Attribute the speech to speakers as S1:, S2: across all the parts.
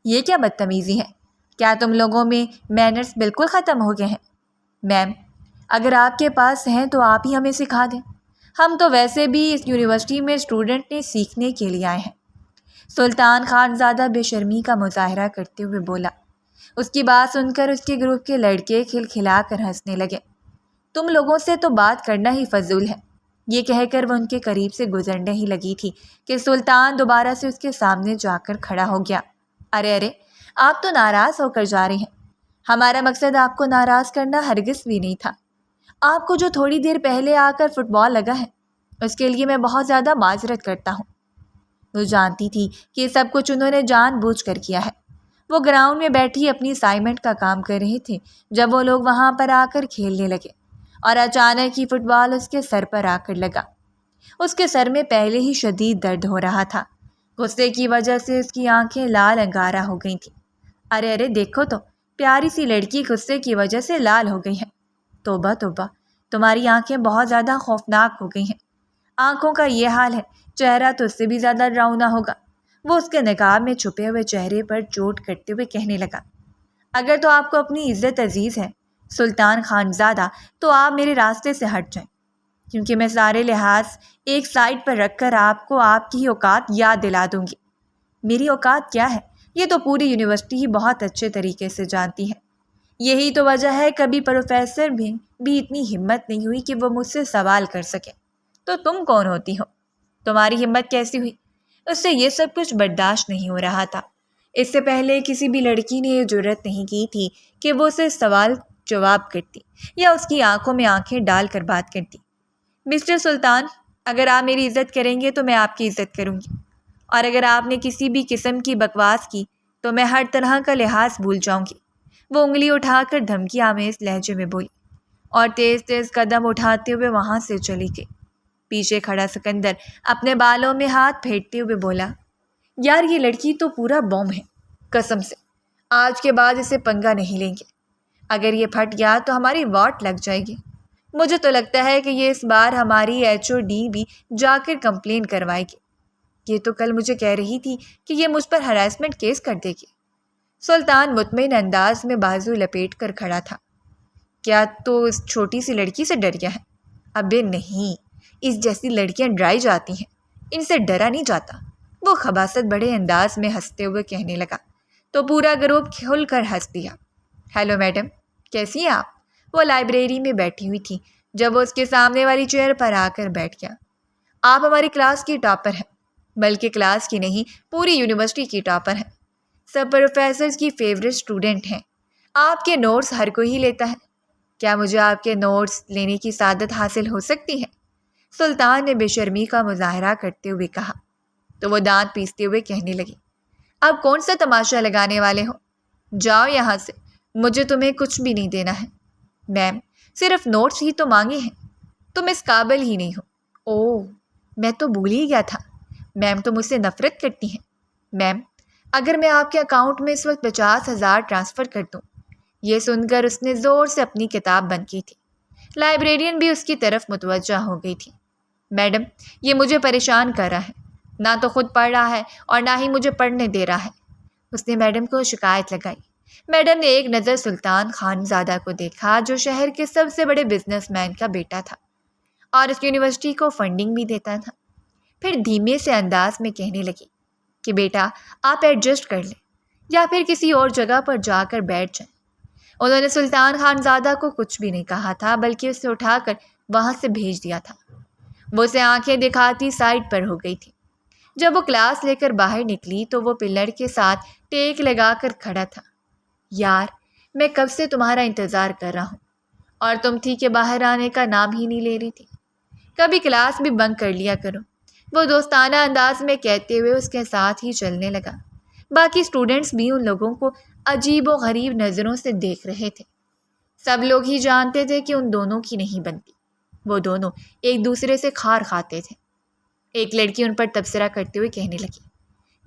S1: یہ کیا بدتمیزی ہے؟ کیا تم لوگوں میں مینرز بالکل ختم ہو گئے ہیں؟ میم، اگر آپ کے پاس ہیں تو آپ ہی ہمیں سکھا دیں، ہم تو ویسے بھی اس یونیورسٹی میں اسٹوڈنٹ نے سیکھنے کے لیے آئے ہیں۔ سلطان خان زادہ بے شرمی کا مظاہرہ کرتے ہوئے بولا۔ اس کی بات سن کر اس کے گروپ کے لڑکے کھلکھلا کر ہنسنے لگے۔ تم لوگوں سے تو بات کرنا ہی فضول ہے، یہ کہہ کر وہ ان کے قریب سے گزرنے ہی لگی تھی کہ سلطان دوبارہ سے اس کے سامنے جا کر کھڑا ہو گیا۔ ارے آپ تو ناراض ہو کر جا رہے ہیں، ہمارا مقصد آپ کو ناراض کرنا ہرگز بھی نہیں تھا۔ آپ کو جو تھوڑی دیر پہلے آ کر فٹ بال لگا ہے اس کے لیے میں بہت زیادہ معذرت کرتا ہوں۔ وہ جانتی تھی کہ سب کچھ انہوں نے جان بوجھ کر کیا ہے۔ وہ گراؤنڈ میں بیٹھی اپنی اسائنمنٹ کا کام کر رہے تھے جب وہ لوگ وہاں پر آ کر کھیلنے لگے اور اچانک ہی فٹ بال اس کے سر پر آ کر لگا۔ اس کے سر میں پہلے ہی شدید درد ہو رہا تھا، غصے کی وجہ سے اس کی آنکھیں لال انگارہ ہو گئی تھیں۔ ارے دیکھو تو، پیاری سی لڑکی غصے کی وجہ سے لال ہو گئی ہے۔ توبہ توبہ، تمہاری آنکھیں بہت زیادہ خوفناک ہو گئی ہیں۔ آنکھوں کا یہ حال ہے، چہرہ تو اس سے بھی زیادہ ڈراؤنا ہوگا۔ وہ اس کے نقاب میں چھپے ہوئے چہرے پر چوٹ کرتے ہوئے کہنے لگا۔ اگر تو آپ کو اپنی عزت عزیز ہے سلطان خان زادہ، تو آپ میرے راستے سے ہٹ جائیں، کیونکہ میں سارے لحاظ ایک سائڈ پر رکھ کر آپ کو آپ کی اوقات یاد دلا دوں گی۔ میری اوقات کیا ہے یہ تو پوری یونیورسٹی ہی بہت اچھے طریقے سے جانتی ہے۔ یہی تو وجہ ہے کبھی پروفیسر بھی اتنی ہمت نہیں ہوئی کہ وہ مجھ سے سوال کر سکے۔ تو تم کون ہوتی ہو؟ تمہاری ہمت کیسی ہوئی؟ اس سے یہ سب کچھ برداشت نہیں ہو رہا تھا۔ اس سے پہلے کسی بھی لڑکی نے یہ جرأت نہیں کی تھی کہ وہ اسے سوال جواب کرتی یا اس کی آنکھوں میں آنکھیں ڈال کر بات کرتی۔ مسٹر سلطان، اگر آپ میری عزت کریں گے تو میں آپ کی عزت کروں گی، اور اگر آپ نے کسی بھی قسم کی بکواس کی تو میں ہر طرح کا لحاظ بھول جاؤں گی۔ وہ انگلی اٹھا کر دھمکی آمیز لہجے میں بولی اور تیز تیز قدم اٹھاتے ہوئے وہاں سے چلی گئی۔ پیچھے کھڑا سکندر اپنے بالوں میں ہاتھ پھیرتے ہوئے بولا، یار یہ لڑکی تو پورا بوم ہے، قسم سے آج کے بعد اسے پنگا نہیں لیں گے۔ اگر یہ پھٹ گیا تو ہماری واٹ لگ جائے گی۔ مجھے تو لگتا ہے کہ یہ اس بار ہماری HOD بھی جا کر کمپلین کروائے گی۔ یہ تو کل مجھے کہہ رہی تھی کہ یہ مجھ پر ہراسمنٹ کیس کر دے گی۔ سلطان مطمئن انداز میں بازو لپیٹ کر کھڑا تھا۔ کیا تو اس چھوٹی سی لڑکی سے ڈر گیا ہے؟ ابے نہیں، اس جیسی لڑکیاں ڈرائی جاتی ہیں، ان سے ڈرا نہیں جاتا۔ وہ خباثت بڑے انداز میں ہنستے ہوئے کہنے لگا تو پورا گروپ کھل کر ہنس دیا۔ ہیلو میڈم، کیسی ہیں آپ؟ وہ لائبریری میں بیٹھی ہوئی تھی جب وہ اس کے سامنے والی چیئر پر آ کر بیٹھ گیا۔ آپ ہماری کلاس کی ٹاپر ہیں، بلکہ کلاس کی نہیں پوری یونیورسٹی کی ٹاپر ہیں، سب پروفیسرز کی فیورٹ اسٹوڈنٹ ہیں۔ آپ کے نوٹس ہر کوئی ہی لیتا ہے، کیا مجھے آپ کے نوٹس لینے کی سعادت حاصل ہو سکتی ہے؟ سلطان نے بے شرمی کا مظاہرہ کرتے ہوئے کہا تو وہ دانت پیستے ہوئے کہنے لگی، اب کون سا تماشا لگانے والے ہو؟ جاؤ یہاں سے، مجھے تمہیں کچھ بھی نہیں دینا ہے۔ میم، صرف نوٹس ہی تو مانگے ہیں، تم اس قابل ہی نہیں ہو۔ اوہ، میں تو بھول ہی گیا تھا، میم تو مجھ سے نفرت کرتی ہیں۔ میم، اگر میں آپ کے اکاؤنٹ میں اس وقت 50,000 ٹرانسفر کر دوں۔ یہ سن کر اس نے زور سے اپنی کتاب بند کی تھی۔ لائبریرین بھی اس کی طرف متوجہ ہو گئی تھی۔ میڈم، یہ مجھے پریشان کر رہا ہے، نہ تو خود پڑھ رہا ہے اور نہ ہی مجھے پڑھنے دے رہا ہے۔ اس نے میڈم کو شکایت لگائی۔ میڈم نے ایک نظر سلطان خان زادہ کو دیکھا جو شہر کے سب سے بڑے بزنس مین کا بیٹا تھا اور اس یونیورسٹی کو فنڈنگ بھی دیتا تھا۔ پھر دھیمے سے انداز میں کہنے لگی کہ بیٹا آپ ایڈجسٹ کر لیں یا پھر کسی اور جگہ پر جا کر بیٹھ جائیں۔ انہوں نے سلطان خان زادہ کو کچھ بھی نہیں کہا تھا بلکہ اسے اٹھا کر وہاں سے بھیج دیا تھا۔ وہ اسے آنکھیں دکھاتی سائڈ پر ہو گئی تھی۔ جب وہ کلاس لے کر باہر نکلی تو وہ پلر کے ساتھ ٹیک لگا کر کھڑا تھا۔ یار، میں کب سے تمہارا انتظار کر رہا ہوں اور تم تھی کہ باہر آنے کا نام ہی نہیں لے رہی تھی۔ کبھی کلاس بھی بنک کر لیا کرو، وہ دوستانہ انداز میں کہتے ہوئے اس کے ساتھ ہی چلنے لگا۔ باقی اسٹوڈنٹس بھی ان لوگوں کو عجیب و غریب نظروں سے دیکھ رہے تھے۔ سب لوگ ہی جانتے تھے کہ ان دونوں کی نہیں بنتی، وہ دونوں ایک دوسرے سے کھار کھاتے تھے۔ ایک لڑکی ان پر تبصرہ کرتے ہوئے کہنے لگی،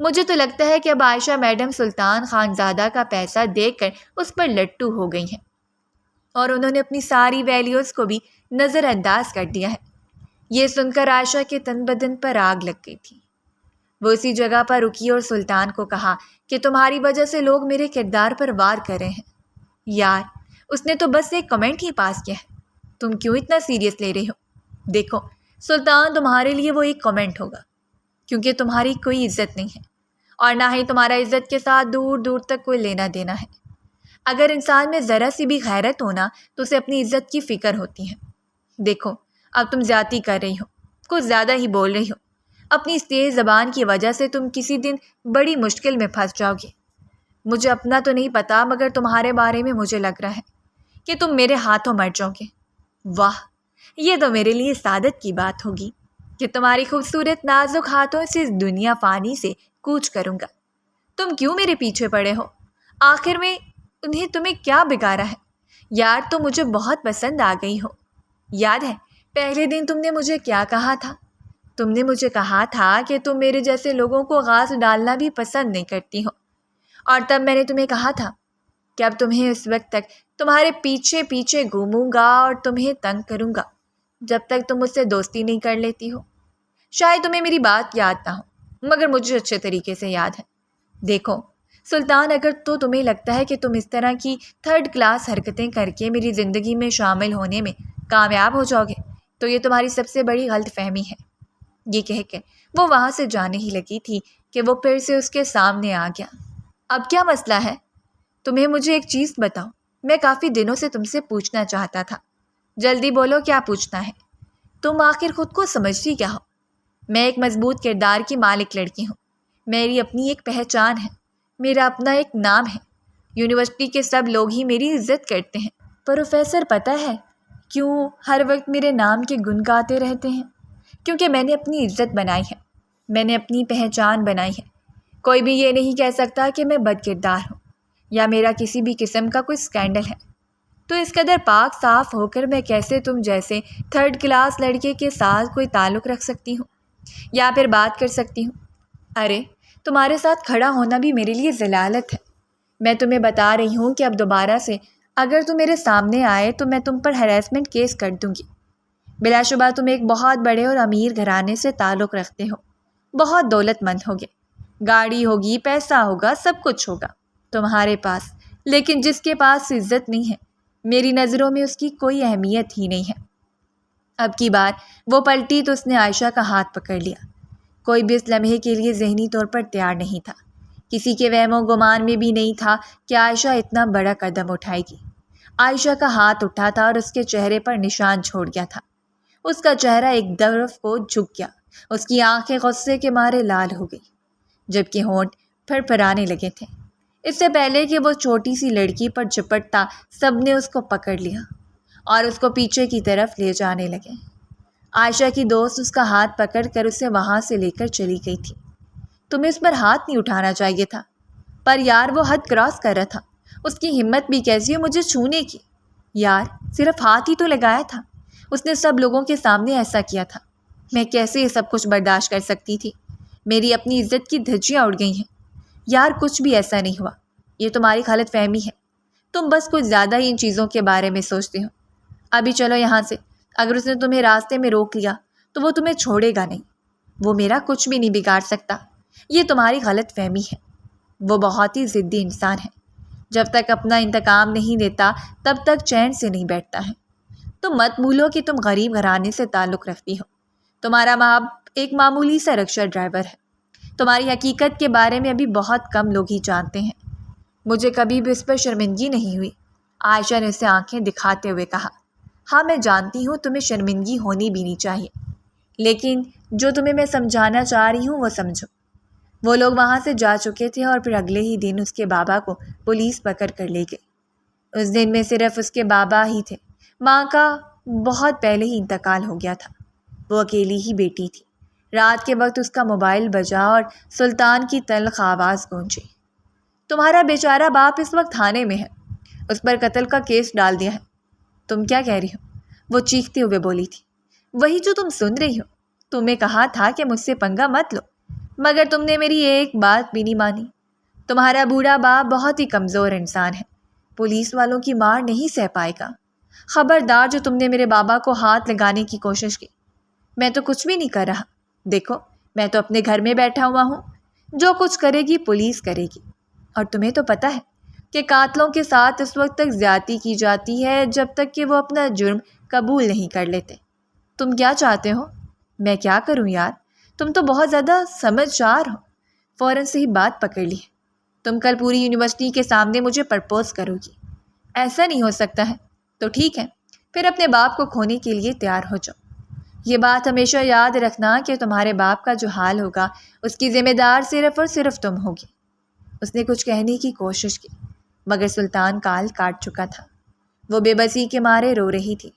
S1: مجھے تو لگتا ہے کہ اب عائشہ میڈم سلطان خان زادہ کا پیسہ دیکھ کر اس پر لٹو ہو گئی ہیں اور انہوں نے اپنی ساری ویلیوز کو بھی نظر انداز کر دیا ہے۔ یہ سن کر عائشہ کے تن بدن پر آگ لگ گئی تھی۔ وہ اسی جگہ پر رکی اور سلطان کو کہا کہ تمہاری وجہ سے لوگ میرے کردار پر وار کر رہے ہیں۔ یار اس نے تو بس ایک کمنٹ ہی پاس کیا ہے، تم کیوں اتنا سیریس لے رہے ہو؟ دیکھو سلطان، تمہارے لیے وہ ایک کمنٹ ہوگا، کیونکہ تمہاری کوئی عزت نہیں ہے اور نہ ہی تمہارا عزت کے ساتھ دور دور تک کوئی لینا دینا ہے۔ اگر انسان میں ذرا سی بھی غیرت ہونا تو اسے اپنی عزت کی فکر ہوتی ہے۔ دیکھو اب تم زیادتی کر رہی ہو، کچھ زیادہ ہی بول رہی ہو۔ اپنی اس تیز زبان کی وجہ سے تم کسی دن بڑی مشکل میں پھنس جاؤ گے۔ مجھے اپنا تو نہیں پتا، مگر تمہارے بارے میں مجھے لگ رہا ہے کہ تم میرے ہاتھوں مر جاؤ گے۔ واہ، یہ تو میرے لیے سعادت کی بات ہوگی کہ تمہاری خوبصورت نازک ہاتھوں سے اس دنیا فانی سے کوچ کروں گا۔ تم کیوں میرے پیچھے پڑے ہو؟ آخر میں انہیں تمہیں کیا بگاڑا ہے؟ یار تم مجھے بہت پسند آ گئی ہو۔ یاد ہے پہلے دن تم نے مجھے کیا کہا تھا؟ تم نے مجھے کہا تھا کہ تم میرے جیسے لوگوں کو غاز ڈالنا بھی پسند نہیں کرتی ہو، اور تب میں نے تمہیں کہا تھا کہ اب تمہیں اس وقت تک تمہارے پیچھے پیچھے گھوموں گا اور تمہیں تنگ کروں گا جب تک تم مجھ سے دوستی نہیں کر لیتی ہو۔ شاید تمہیں میری بات یاد نہ ہو، مگر مجھے اچھے طریقے سے یاد ہے۔ دیکھو سلطان، اگر تو تمہیں لگتا ہے کہ تم اس طرح کی تھرڈ کلاس حرکتیں کر کے میری زندگی میں شامل ہونے میں کامیاب ہو جاؤ گے تو یہ تمہاری سب سے بڑی غلط فہمی ہے۔ یہ کہہ کے وہ وہاں سے جانے ہی لگی تھی کہ وہ پھر سے اس کے سامنے آ گیا۔ اب کیا مسئلہ ہے؟ تمہیں مجھے ایک چیز بتاؤ، میں کافی دنوں سے تم سے پوچھنا چاہتا تھا۔ جلدی بولو، کیا پوچھنا ہے؟ تم آخر خود کو سمجھتی کیا ہو؟ میں ایک مضبوط کردار کی مالک لڑکی ہوں، میری اپنی ایک پہچان ہے، میرا اپنا ایک نام ہے، یونیورسٹی کے سب لوگ ہی میری عزت کرتے ہیں۔ پروفیسر پتہ ہے کیوں ہر وقت میرے نام کے گن گاتے رہتے ہیں؟ کیونکہ میں نے اپنی عزت بنائی ہے، میں نے اپنی پہچان بنائی ہے۔ کوئی بھی یہ نہیں کہہ سکتا کہ میں بد کردار ہوں یا میرا کسی بھی قسم کا کوئی اسکینڈل ہے۔ تو اس قدر پاک صاف ہو کر میں کیسے تم جیسے تھرڈ کلاس لڑکے کے ساتھ کوئی تعلق رکھ سکتی ہوں یا پھر بات کر سکتی ہوں؟ ارے تمہارے ساتھ کھڑا ہونا بھی میرے لیے ذلالت ہے۔ میں تمہیں بتا رہی ہوں کہ اب دوبارہ سے اگر تم میرے سامنے آئے تو میں تم پر ہیراسمنٹ کیس کر دوں گی۔ بلا شبہ تم ایک بہت بڑے اور امیر گھرانے سے تعلق رکھتے ہو، بہت دولت مند ہوگے، گاڑی ہوگی، پیسہ ہوگا، سب کچھ ہوگا تمہارے پاس، لیکن جس کے پاس عزت نہیں ہے میری نظروں میں اس کی کوئی اہمیت ہی نہیں ہے۔ اب کی بار وہ پلٹی تو اس نے عائشہ کا ہاتھ پکڑ لیا۔ کوئی بھی اس لمحے کے لیے ذہنی طور پر تیار نہیں تھا، کسی کے وہم و گمان میں بھی نہیں تھا کہ عائشہ اتنا بڑا قدم اٹھائے گی۔ عائشہ کا ہاتھ اٹھا تھا اور اس کے چہرے پر نشان چھوڑ گیا تھا۔ اس کا چہرہ ایک طرف کو جھک گیا، اس کی آنکھیں غصے کے مارے لال ہو گئی، جبکہ ہونٹ پھر پھرانے لگے تھے۔ اس سے پہلے کہ وہ چھوٹی سی لڑکی پر جھپٹتا، سب نے اس کو پکڑ لیا اور اس کو پیچھے کی طرف لے جانے لگے۔ عائشہ کی دوست اس کا ہاتھ پکڑ کر اسے وہاں سے لے کر چلی گئی تھی۔ تمہیں اس پر ہاتھ نہیں اٹھانا چاہیے تھا، پر یار وہ حد کراس کر رہا تھا، اس کی ہمت بھی کیسی ہو مجھے چھونے کی؟ یار صرف ہاتھ ہی تو لگایا تھا، اس نے سب لوگوں کے سامنے ایسا کیا تھا، میں کیسے یہ سب کچھ برداشت کر سکتی تھی؟ میری اپنی عزت کی دھجیاں اڑ گئی ہیں۔ یار کچھ بھی ایسا نہیں ہوا، یہ تمہاری غلط فہمی ہے، تم بس کچھ زیادہ ہی ان چیزوں کے بارے میں سوچتے ہو۔ ابھی چلو یہاں سے، اگر اس نے تمہیں راستے میں روک لیا تو وہ تمہیں چھوڑے گا نہیں، وہ میرا کچھ بھی نہیں بگاڑ سکتا، یہ تمہاری غلط فہمی ہے۔ وہ بہت ہی ضدی انسان ہے، جب تک اپنا انتقام نہیں لیتا تب تک چین سے نہیں بیٹھتا ہے۔ تم مت بھولو کہ تم غریب گھرانے سے تعلق رکھتی ہو، تمہارا باپ ایک معمولی سا رکشہ ڈرائیور ہے، تمہاری حقیقت کے بارے میں ابھی بہت کم لوگ ہی جانتے ہیں۔ مجھے کبھی بھی اس پر شرمندگی نہیں ہوئی، عائشہ نے اسے آنکھیں دکھاتے ہوئے کہا۔ ہاں میں جانتی ہوں تمہیں شرمندگی ہونی بھی نہیں چاہیے، لیکن جو تمہیں میں سمجھانا چاہ رہی ہوں وہ سمجھو۔ وہ لوگ وہاں سے جا چکے تھے اور پھر اگلے ہی دن اس کے بابا کو پولیس پکڑ کر لے گئی۔ اس دن میں صرف اس کے بابا ہی تھے، ماں کا بہت پہلے ہی انتقال ہو گیا تھا، وہ اکیلی ہی بیٹی تھی۔ رات کے وقت اس کا موبائل بجا اور سلطان کی تلخ آواز گونجی۔ تمہارا بیچارہ باپ اس وقت تھانے میں ہے، اس پر قتل کا کیس ڈال دیا ہے۔ تم کیا کہہ رہی ہو؟ وہ چیختے ہوئے بولی تھی۔ وہی جو تم سن رہی ہو، تمہیں کہا تھا کہ مجھ سے پنگا مت لو، مگر تم نے میری ایک بات بھی نہیں مانی۔ تمہارا بوڑھا باپ بہت ہی کمزور انسان ہے، پولیس والوں کی مار نہیں سہ پائے گا۔ خبردار جو تم نے میرے بابا کو ہاتھ لگانے کی کوشش کی۔ میں تو کچھ بھی نہیں کر رہا، دیکھو میں تو اپنے گھر میں بیٹھا ہوا ہوں، جو کچھ کرے گی پولیس کرے گی، اور تمہیں تو پتہ ہے کہ قاتلوں کے ساتھ اس وقت تک زیادتی کی جاتی ہے جب تک کہ وہ اپنا جرم قبول نہیں کر لیتے۔ تم کیا چاہتے ہو؟ میں کیا کروں یار، تم تو بہت زیادہ سمجھدار ہو، فوراً سے ہی بات پکڑ لی ہے۔ تم کل پوری یونیورسٹی کے سامنے مجھے پرپوز کرو گی۔ ایسا نہیں ہو سکتا ہے۔ تو ٹھیک ہے، پھر اپنے باپ کو کھونے کے لیے تیار ہو جاؤ۔ یہ بات ہمیشہ یاد رکھنا کہ تمہارے باپ کا جو حال ہوگا اس کی ذمہ دار صرف اور صرف تم ہوگی۔ اس نے کچھ کہنے کی کوشش کی مگر سلطان کال کاٹ چکا تھا۔ وہ بے بسی کے مارے رو رہی تھی۔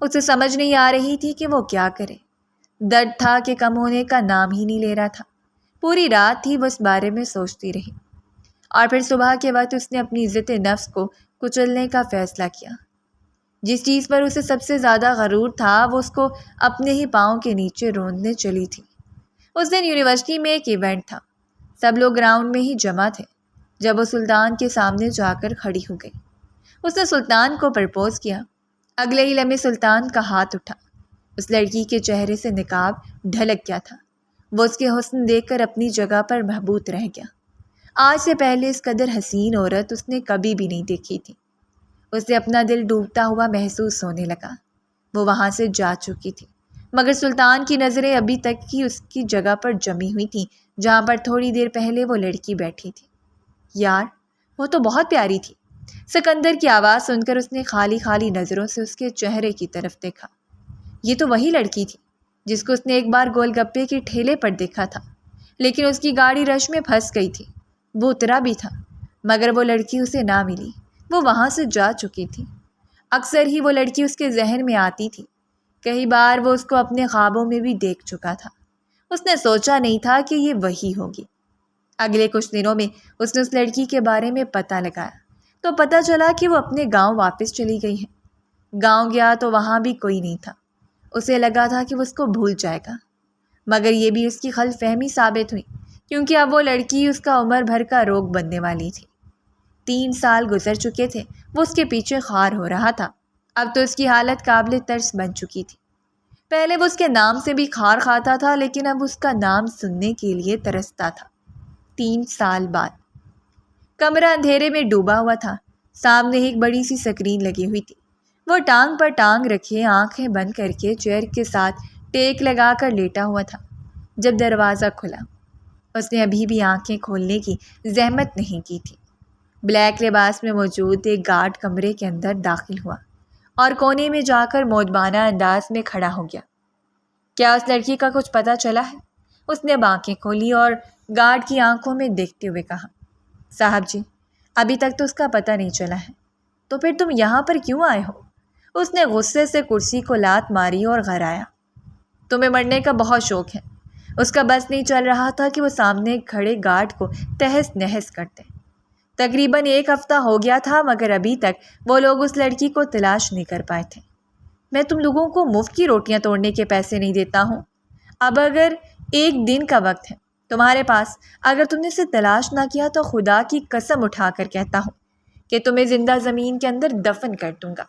S1: اسے سمجھ نہیں آ رہی تھی کہ وہ کیا کرے۔ درد تھا کہ کم ہونے کا نام ہی نہیں لے رہا تھا۔ پوری رات تھی وہ اس بارے میں سوچتی رہی اور پھر صبح کے وقت اس نے اپنی عزت نفس کو کچلنے کا فیصلہ کیا۔ جس چیز پر اسے سب سے زیادہ غرور تھا وہ اس کو اپنے ہی پاؤں کے نیچے روندنے چلی تھی۔ اس دن یونیورسٹی میں ایک ایونٹ تھا۔ سب لوگ گراؤنڈ میں ہی جمع تھے جب وہ سلطان کے سامنے جا کر کھڑی ہو گئی۔ اس نے سلطان کو پرپوز کیا۔ اگلے ہی لمحے سلطان کا ہاتھ اٹھا۔ اس لڑکی کے چہرے سے نقاب ڈھلک گیا تھا۔ وہ اس کے حسن دیکھ کر اپنی جگہ پر مبہوت رہ گیا۔ آج سے پہلے اس قدر حسین عورت اس نے کبھی بھی نہیں دیکھی تھی۔ اسے اپنا دل ڈوبتا ہوا محسوس ہونے لگا۔ وہ وہاں سے جا چکی تھی مگر سلطان کی نظریں ابھی تک ہی اس کی جگہ پر جمی ہوئی تھیں جہاں پر تھوڑی دیر پہلے وہ لڑکی بیٹھی تھی۔ یار وہ تو بہت پیاری تھی۔ سکندر کی آواز سن کر اس نے خالی خالی نظروں سے اس کے چہرے کی طرف دیکھا۔ یہ تو وہی لڑکی تھی جس کو اس نے ایک بار گول گپے کے ٹھیلے پر دیکھا تھا، لیکن اس کی گاڑی رش میں پھنس گئی تھی۔ وہ اترا بھی تھا مگر وہ لڑکی اسے نہ ملی۔ وہ وہاں سے جا چکی تھی۔ اکثر ہی وہ لڑکی اس کے ذہن میں آتی تھی۔ کئی بار وہ اس کو اپنے خوابوں میں بھی دیکھ چکا تھا۔ اس نے سوچا نہیں تھا کہ یہ وہی ہوگی۔ اگلے کچھ دنوں میں اس نے اس لڑکی کے بارے میں پتہ لگایا تو پتہ چلا کہ وہ اپنے گاؤں واپس چلی گئی ہے۔ گاؤں گیا تو وہاں بھی کوئی نہیں تھا۔ اسے لگا تھا کہ وہ اس کو بھول جائے گا مگر یہ بھی اس کی غلط فہمی ثابت ہوئی کیونکہ اب وہ لڑکی اس کا عمر بھر کا روگ بننے والی تھی۔ 3 سال گزر چکے تھے، وہ اس کے پیچھے خوار ہو رہا تھا۔ اب تو اس کی حالت قابل ترس بن چکی تھی۔ پہلے وہ اس کے نام سے بھی خار کھاتا تھا لیکن اب اس کا نام سننے کے لیے ترستا تھا۔ 3 سال بعد کمرہ اندھیرے میں ڈوبا ہوا تھا۔ سامنے ایک بڑی سی سکرین لگی ہوئی تھی۔ وہ ٹانگ پر ٹانگ رکھے آنکھیں بند کر کے چیئر کے ساتھ ٹیک لگا کر لیٹا ہوا تھا جب دروازہ کھلا۔ اس نے ابھی بھی آنکھیں کھولنے کی زحمت نہیں کی تھی۔ بلیک لباس میں موجود ایک گارڈ کمرے کے اندر داخل ہوا اور کونے میں جا کر مودبانہ انداز میں کھڑا ہو گیا۔ کیا اس لڑکی کا کچھ پتہ چلا ہے؟ اس نے اب آنکھیں کھولی اور گارڈ کی آنکھوں میں دیکھتے ہوئے کہا، صاحب جی ابھی تک تو اس کا پتہ نہیں چلا ہے۔ تو پھر تم یہاں پر کیوں آئے ہو؟ اس نے غصے سے کرسی کو لات ماری اور غرایا، تمہیں مرنے کا بہت شوق ہے۔ اس کا بس نہیں چل رہا تھا کہ وہ سامنے کھڑے گارڈ کو تہس نہس کرتے۔ تقریباً 1 ہفتہ ہو گیا تھا مگر ابھی تک وہ لوگ اس لڑکی کو تلاش نہیں کر پائے تھے۔ میں تم لوگوں کو مفت کی روٹیاں توڑنے کے پیسے نہیں دیتا ہوں۔ اب اگر 1 دن کا وقت ہے تمہارے پاس، اگر تم نے اسے تلاش نہ کیا تو خدا کی قسم اٹھا کر کہتا ہوں کہ تمہیں زندہ زمین کے اندر دفن کر دوں گا۔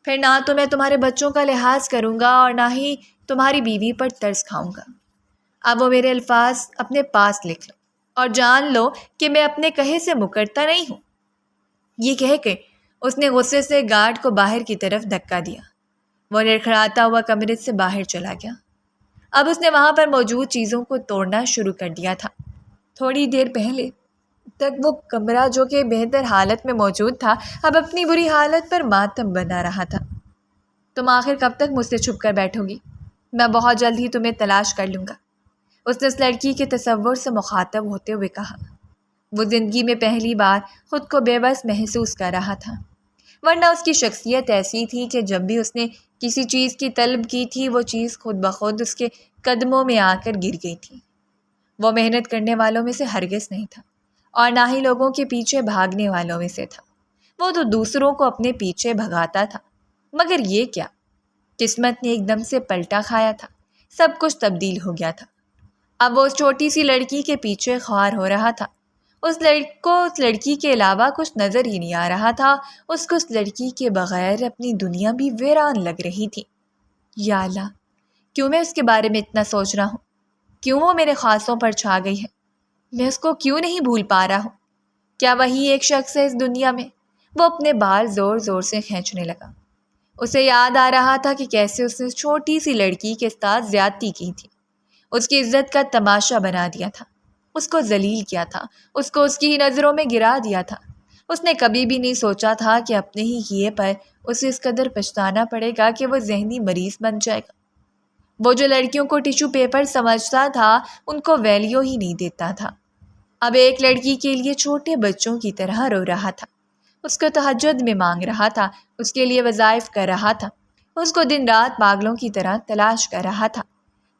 S1: پھر نہ تو میں تمہارے بچوں کا لحاظ کروں گا اور نہ ہی تمہاری بیوی پر ترس کھاؤں گا۔ اب وہ میرے الفاظ اپنے پاس لکھ لو اور جان لو کہ میں اپنے کہے سے مکرتا نہیں ہوں۔ یہ کہہ کے اس نے غصے سے گارڈ کو باہر کی طرف دھکا دیا۔ وہ لڑکھڑاتا ہوا کمرے سے باہر چلا گیا۔ اب اس نے وہاں پر موجود چیزوں کو توڑنا شروع کر دیا تھا۔ تھوڑی دیر پہلے تک وہ کمرہ جو کہ بہتر حالت میں موجود تھا اب اپنی بری حالت پر ماتم بنا رہا تھا۔ تم آخر کب تک مجھ سے چھپ کر بیٹھو گی؟ میں بہت جلد ہی تمہیں تلاش کر لوں گا، اس نے اس لڑکی کے تصور سے مخاطب ہوتے ہوئے کہا۔ وہ زندگی میں پہلی بار خود کو بے بس محسوس کر رہا تھا، ورنہ اس کی شخصیت ایسی تھی کہ جب بھی اس نے کسی چیز کی طلب کی تھی وہ چیز خود بخود اس کے قدموں میں آ کر گر گئی تھی۔ وہ محنت کرنے والوں میں سے ہرگز نہیں تھا اور نہ ہی لوگوں کے پیچھے بھاگنے والوں میں سے تھا۔ وہ تو دوسروں کو اپنے پیچھے بھگاتا تھا، مگر یہ کیا، قسمت نے ایک دم سے پلٹا کھایا تھا، سب کچھ تبدیل ہو گیا تھا۔ اب وہ اس چھوٹی سی لڑکی کے پیچھے خوار ہو رہا تھا۔ اس لڑکی کے علاوہ کچھ نظر ہی نہیں آ رہا تھا۔ اس کو اس لڑکی کے بغیر اپنی دنیا بھی ویران لگ رہی تھی۔ یا اللہ، کیوں میں اس کے بارے میں اتنا سوچ رہا ہوں؟ کیوں وہ میرے خواصوں پر چھا گئی ہے؟ میں اس کو کیوں نہیں بھول پا رہا ہوں؟ کیا وہی ایک شخص ہے اس دنیا میں؟ وہ اپنے بال زور زور سے کھینچنے لگا۔ اسے یاد آ رہا تھا کہ کیسے اس نے چھوٹی سی لڑکی کے ساتھ زیادتی کی تھی، اس کی عزت کا تماشا بنا دیا تھا، اس کو ذلیل کیا تھا، اس کو اس کی ہی نظروں میں گرا دیا تھا۔ اس نے کبھی بھی نہیں سوچا تھا کہ اپنے ہی کیے پر اسے اس قدر پچھتانا پڑے گا کہ وہ ذہنی مریض بن جائے گا۔ وہ جو لڑکیوں کو ٹیشو پیپر سمجھتا تھا ان کو ویلیو ہی نہیں دیتا تھا، اب ایک لڑکی کے لیے چھوٹے بچوں کی طرح رو رہا تھا، اس کو تہجد میں مانگ رہا تھا، اس کے لیے وظائف کر رہا تھا، اس کو دن رات پاگلوں کی طرح تلاش کر رہا تھا۔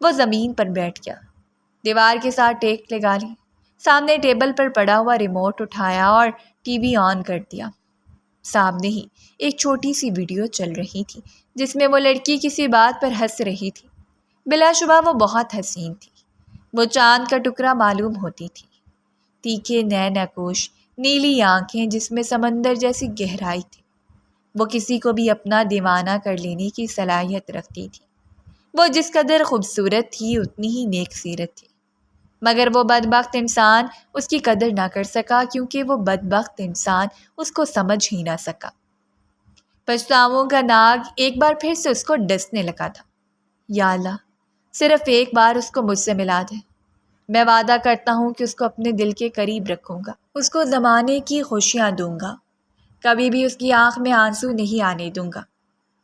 S1: وہ زمین پر بیٹھ گیا، دیوار کے ساتھ ٹیک لگا لی، سامنے ٹیبل پر پڑا ہوا ریموٹ اٹھایا اور ٹی وی آن کر دیا۔ سامنے ہی ایک چھوٹی سی ویڈیو چل رہی تھی جس میں وہ لڑکی کسی بات پر ہنس رہی تھی۔ بلا شبہ وہ بہت حسین تھی، وہ چاند کا ٹکڑا معلوم ہوتی تھی، تیکھے نین نقوش، نیلی آنکھیں جس میں سمندر جیسی گہرائی تھی۔ وہ کسی کو بھی اپنا دیوانہ کر لینے کی صلاحیت رکھتی تھی۔ وہ جس قدر خوبصورت تھی اتنی ہی نیک سیرت تھی، مگر وہ بدبخت انسان اس کی قدر نہ کر سکا کیونکہ وہ بدبخت انسان اس کو سمجھ ہی نہ سکا۔ پچھتاووں کا ناگ ایک بار پھر سے اس کو ڈسنے لگا تھا۔ یا اللہ، صرف ایک بار اس کو مجھ سے ملا دے، میں وعدہ کرتا ہوں کہ اس کو اپنے دل کے قریب رکھوں گا، اس کو زمانے کی خوشیاں دوں گا، کبھی بھی اس کی آنکھ میں آنسو نہیں آنے دوں گا۔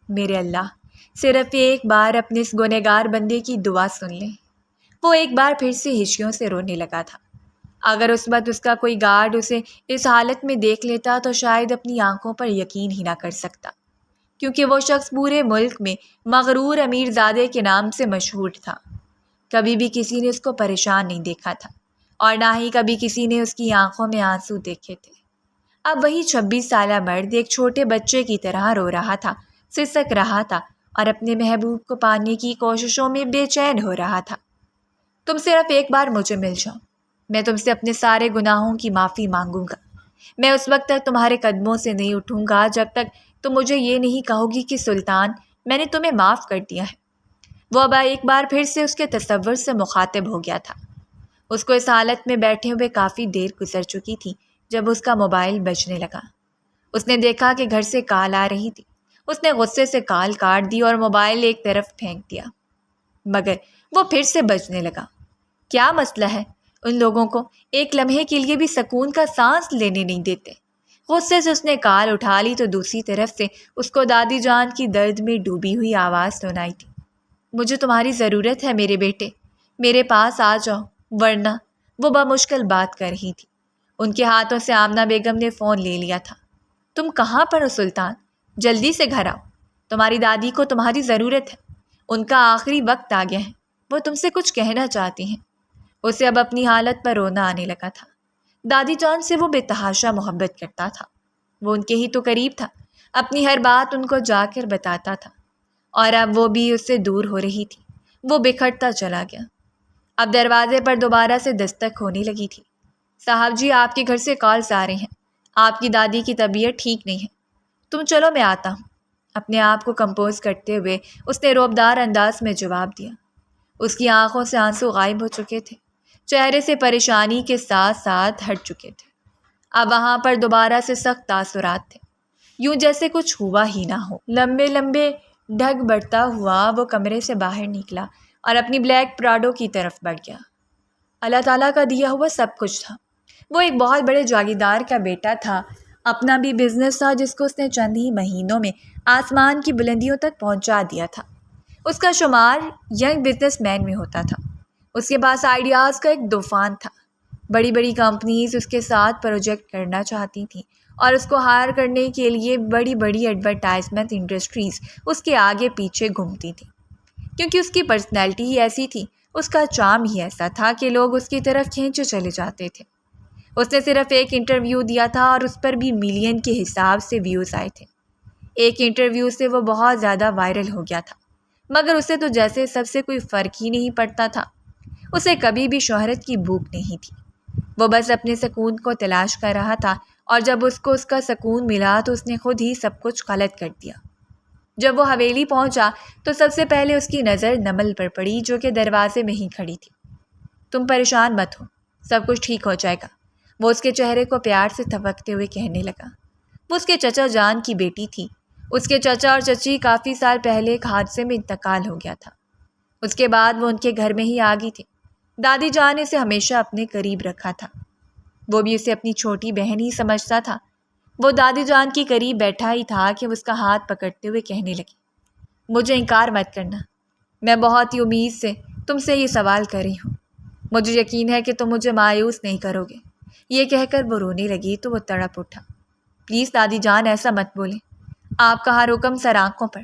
S1: میرے اللہ، صرف ایک بار اپنے اس گنہگار بندے کی دعا سن لیں۔ وہ ایک بار پھر سے ہچکیوں سے رونے لگا تھا۔ اگر اس وقت اس کا کوئی گارڈ اسے اس حالت میں دیکھ لیتا تو شاید اپنی آنکھوں پر یقین ہی نہ کر سکتا، کیونکہ وہ شخص پورے ملک میں مغرور امیر زادے کے نام سے مشہور تھا۔ کبھی بھی کسی نے اس کو پریشان نہیں دیکھا تھا اور نہ ہی کبھی کسی نے اس کی آنکھوں میں آنسو دیکھے تھے۔ اب وہی 26 سالہ مرد ایک چھوٹے بچے کی طرح رو رہا تھا، سسک رہا تھا اور اپنے محبوب کو پانے کی کوششوں میں بے چین ہو رہا تھا۔ تم صرف ایک بار مجھے مل جاؤ، میں تم سے اپنے سارے گناہوں کی معافی مانگوں گا۔ میں اس وقت تک تمہارے قدموں سے نہیں اٹھوں گا جب تک تم مجھے یہ نہیں کہو گی کہ سلطان، میں نے تمہیں معاف کر دیا ہے۔ وہ اب ایک بار پھر سے اس کے تصور سے مخاطب ہو گیا تھا۔ اس کو اس حالت میں بیٹھے ہوئے کافی دیر گزر چکی تھی جب اس کا موبائل بجنے لگا۔ اس نے دیکھا کہ گھر سے کال آ رہی تھی۔ اس نے غصے سے کال کاٹ دی اور موبائل ایک طرف پھینک دیا، مگر وہ پھر سے بجنے لگا۔ کیا مسئلہ ہے؟ ان لوگوں کو ایک لمحے کے لیے بھی سکون کا سانس لینے نہیں دیتے۔ غصے سے اس نے کال اٹھا لی تو دوسری طرف سے اس کو دادی جان کی درد میں ڈوبی ہوئی آواز سنائی تھی۔ مجھے تمہاری ضرورت ہے میرے بیٹے، میرے پاس آ جاؤ، ورنہ… وہ بمشکل بات کر رہی تھی۔ ان کے ہاتھوں سے آمنہ بیگم نے فون لے لیا تھا۔ تم کہاں پر ہو سلطان؟ جلدی سے گھر آؤ، تمہاری دادی کو تمہاری ضرورت ہے، ان کا آخری وقت آ گیا ہے، وہ تم سے کچھ کہنا چاہتی ہیں۔ اسے اب اپنی حالت پر رونا آنے لگا تھا۔ دادی جان سے وہ بے تحاشا محبت کرتا تھا، وہ ان کے ہی تو قریب تھا، اپنی ہر بات ان کو جا کر بتاتا تھا، اور اب وہ بھی اس سے دور ہو رہی تھی، وہ بکھرتا چلا گیا۔ اب دروازے پر دوبارہ سے دستک ہونے لگی تھی۔ صاحب جی، آپ کے گھر سے کالز آ رہے ہیں، آپ کی دادی کی طبیعت ٹھیک نہیں ہے، تم چلو میں آتا ہوں۔ اپنے آپ کو کمپوز کرتے ہوئے اس نے رعبدار انداز میں جواب دیا۔ اس کی آنکھوں سے آنسو غائب ہو چکے تھے، چہرے سے پریشانی کے ساتھ ساتھ ہٹ چکے تھے۔ اب وہاں پر دوبارہ سے سخت تاثرات تھے، یوں جیسے کچھ ہوا ہی نہ ہو۔ لمبے لمبے ڈھگ بڑھتا ہوا وہ کمرے سے باہر نکلا اور اپنی بلیک پراڈو کی طرف بڑھ گیا۔ اللہ تعالیٰ کا دیا ہوا سب کچھ تھا۔ وہ ایک بہت بڑے جاگیردار کا بیٹا تھا، اپنا بھی بزنس تھا جس کو اس نے چند ہی مہینوں میں آسمان کی بلندیوں تک پہنچا دیا تھا۔ اس کا شمار ینگ بزنس مین میں ہوتا تھا۔ اس کے پاس آئیڈیاز کا ایک طوفان تھا۔ بڑی بڑی کمپنیز اس کے ساتھ پروجیکٹ کرنا چاہتی تھیں اور اس کو ہائر کرنے کے لیے بڑی بڑی ایڈورٹائزمنٹ انڈسٹریز اس کے آگے پیچھے گھومتی تھیں، کیونکہ اس کی پرسنالٹی ہی ایسی تھی، اس کا چارم ہی ایسا تھا کہ لوگ اس کی طرف کھینچے چلے جاتے تھے۔ اس نے صرف ایک انٹرویو دیا تھا اور اس پر بھی ملین کے حساب سے ویوز آئے تھے۔ ایک انٹرویو سے وہ بہت زیادہ وائرل ہو گیا تھا، مگر اسے تو جیسے سب سے کوئی فرق ہی نہیں پڑتا تھا۔ اسے کبھی بھی شہرت کی بھوک نہیں تھی، وہ بس اپنے سکون کو تلاش کر رہا تھا، اور جب اس کو اس کا سکون ملا تو اس نے خود ہی سب کچھ غلط کر دیا۔ جب وہ حویلی پہنچا تو سب سے پہلے اس کی نظر نمل پر پڑی جو کہ دروازے میں ہی کھڑی تھی۔ تم پریشان مت ہو، سب کچھ ٹھیک ہو جائے گا، وہ اس کے چہرے کو پیار سے تھپکتے ہوئے کہنے لگا۔ وہ اس کے چچا جان کی بیٹی تھی۔ اس کے چچا اور چچی کافی سال پہلے ایک حادثے میں انتقال ہو گیا تھا۔ اس کے بعد وہ ان کے گھر میں ہی آ گئی تھی۔ دادی جان نے اسے ہمیشہ اپنے قریب رکھا تھا۔ وہ بھی اسے اپنی چھوٹی بہن ہی سمجھتا تھا۔ وہ دادی جان کے قریب بیٹھا ہی تھا کہ وہ اس کا ہاتھ پکڑتے ہوئے کہنے لگی، مجھے انکار مت کرنا، میں بہت ہی امید سے تم سے یہ سوال کر رہی ہوں۔ مجھے یقین ہے کہ تم مجھے مایوس نہیں کرو گے۔ یہ کہہ کر وہ رونے لگی تو وہ تڑپ اٹھا۔ پلیز دادی جان ایسا مت بولیں، آپ کا ہر حکم سر آنکھوں پر،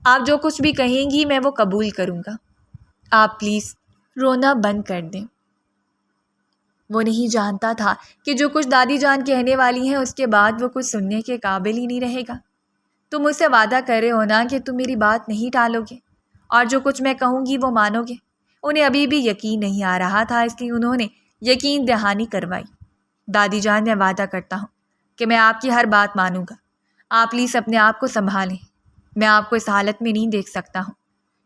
S1: آپ جو کچھ بھی کہیں گی میں وہ قبول کروں گا، آپ پلیز رونا بند کر دیں۔ وہ نہیں جانتا تھا کہ جو کچھ دادی جان کہنے والی ہیں اس کے بعد وہ کچھ سننے کے قابل ہی نہیں رہے گا۔ تم مجھ سے وعدہ کر رہے ہو نا کہ تم میری بات نہیں ٹالو گے اور جو کچھ میں کہوں گی وہ مانو گے۔ انہیں ابھی بھی یقین نہیں آ رہا تھا، اس لیے انہوں نے یقین دہانی کروائی۔ دادی جان، میں وعدہ کرتا ہوں کہ میں آپ کی ہر بات مانوں گا، آپ پلیز اپنے آپ کو سنبھالیں، میں آپ کو اس حالت میں نہیں دیکھ سکتا ہوں۔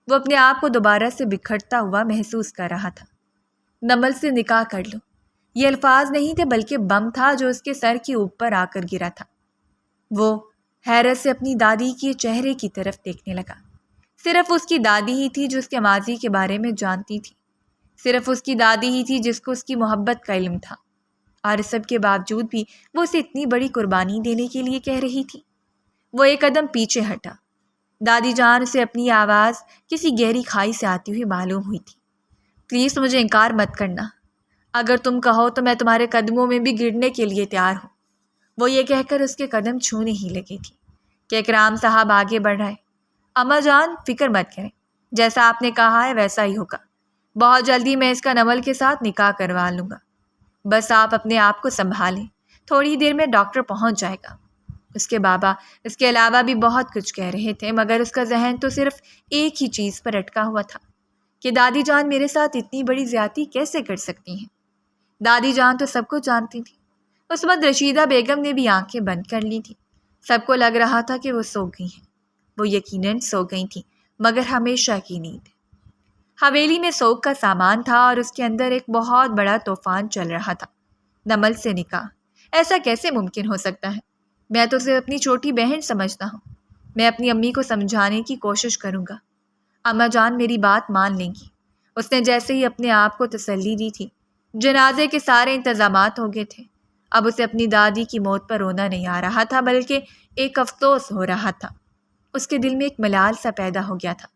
S1: وہ اپنے آپ کو دوبارہ سے بکھرتا ہوا محسوس کر رہا تھا۔ نمل سے نکاح کر لو، یہ الفاظ نہیں تھے بلکہ بم تھا جو اس کے سر کے اوپر آ کر گرا تھا۔ وہ حیرت سے اپنی دادی کے چہرے کی طرف دیکھنے لگا۔ صرف اس کی دادی ہی تھی جو اس کے ماضی کے بارے میں جانتی تھی، صرف اس کی دادی ہی تھی جس کو اس کی محبت کا علم تھا، اور اس سب کے باوجود بھی وہ اسے اتنی بڑی قربانی دینے کے لیے کہہ رہی تھی۔ وہ ایک قدم پیچھے ہٹا۔ دادی جان اسے اپنی آواز کسی گہری کھائی سے آتی ہوئی معلوم ہوئی تھی۔ پلیز مجھے انکار مت کرنا، اگر تم کہو تو میں تمہارے قدموں میں بھی گرنے کے لیے تیار ہوں۔ وہ یہ کہہ کر اس کے قدم چھونے ہی لگی تھی کہ اکرام صاحب آگے بڑھ رہے۔ اماں جان فکر مت کریں، جیسا آپ نے کہا ہے ویسا ہی ہوگا، بہت جلدی میں اس کا نمل کے ساتھ نکاح کروا لوں گا، بس آپ اپنے آپ کو سنبھالیں، تھوڑی دیر میں ڈاکٹر پہنچ جائے گا۔ اس کے بابا اس کے علاوہ بھی بہت کچھ کہہ رہے تھے، مگر اس کا ذہن تو صرف ایک ہی چیز پر اٹکا ہوا تھا کہ دادی جان میرے ساتھ اتنی بڑی زیادتی کیسے کر سکتی ہیں۔ دادی جان تو سب کچھ جانتی تھی۔ اس وقت رشیدہ بیگم نے بھی آنکھیں بند کر لی تھیں۔ سب کو لگ رہا تھا کہ وہ سو گئی ہیں۔ وہ یقیناً سو گئی تھیں، مگر ہمیشہ کی نیند۔ حویلی میں سوگ کا سامان تھا اور اس کے اندر ایک بہت بڑا طوفان چل رہا تھا۔ نمل سے نکاح، ایسا کیسے ممکن ہو سکتا ہے؟ میں تو اسے اپنی چھوٹی بہن سمجھتا ہوں۔ میں اپنی امی کو سمجھانے کی کوشش کروں گا، اماں جان میری بات مان لیں گی۔ اس نے جیسے ہی اپنے آپ کو تسلی دی تھی۔ جنازے کے سارے انتظامات ہو گئے تھے۔ اب اسے اپنی دادی کی موت پر رونا نہیں آ رہا تھا بلکہ ایک افسوس ہو رہا تھا۔ اس کے دل میں ایک ملال سا پیدا ہو گیا تھا۔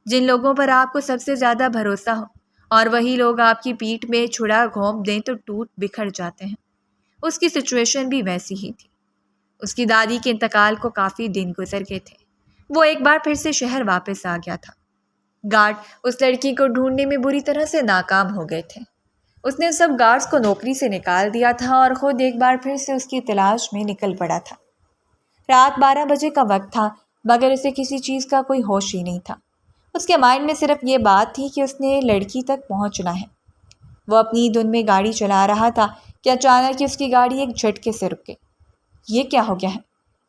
S1: جن لوگوں پر آپ کو سب سے زیادہ بھروسہ ہو اور وہی لوگ آپ کی پیٹھ میں چھڑا گھونپ دیں تو ٹوٹ بکھر جاتے ہیں۔ اس کی سچویشن بھی ویسی ہی تھی۔ اس کی دادی کے انتقال کو کافی دن گزر گئے تھے۔ وہ ایک بار پھر سے شہر واپس آ گیا تھا۔ گارڈ اس لڑکی کو ڈھونڈنے میں بری طرح سے ناکام ہو گئے تھے۔ اس نے سب گارڈز کو نوکری سے نکال دیا تھا اور خود ایک بار پھر سے اس کی تلاش میں نکل پڑا تھا۔ رات 12 بجے کا وقت تھا، مگر اسے کسی چیز کا کوئی ہوش ہی نہیں تھا۔ اس کے مائنڈ میں صرف یہ بات تھی کہ اس نے لڑکی تک پہنچنا ہے۔ وہ اپنی دھن میں گاڑی چلا رہا تھا کہ اچانک اس کی گاڑی ایک جھٹکے سے رک گئی۔ یہ کیا ہو گیا ہے؟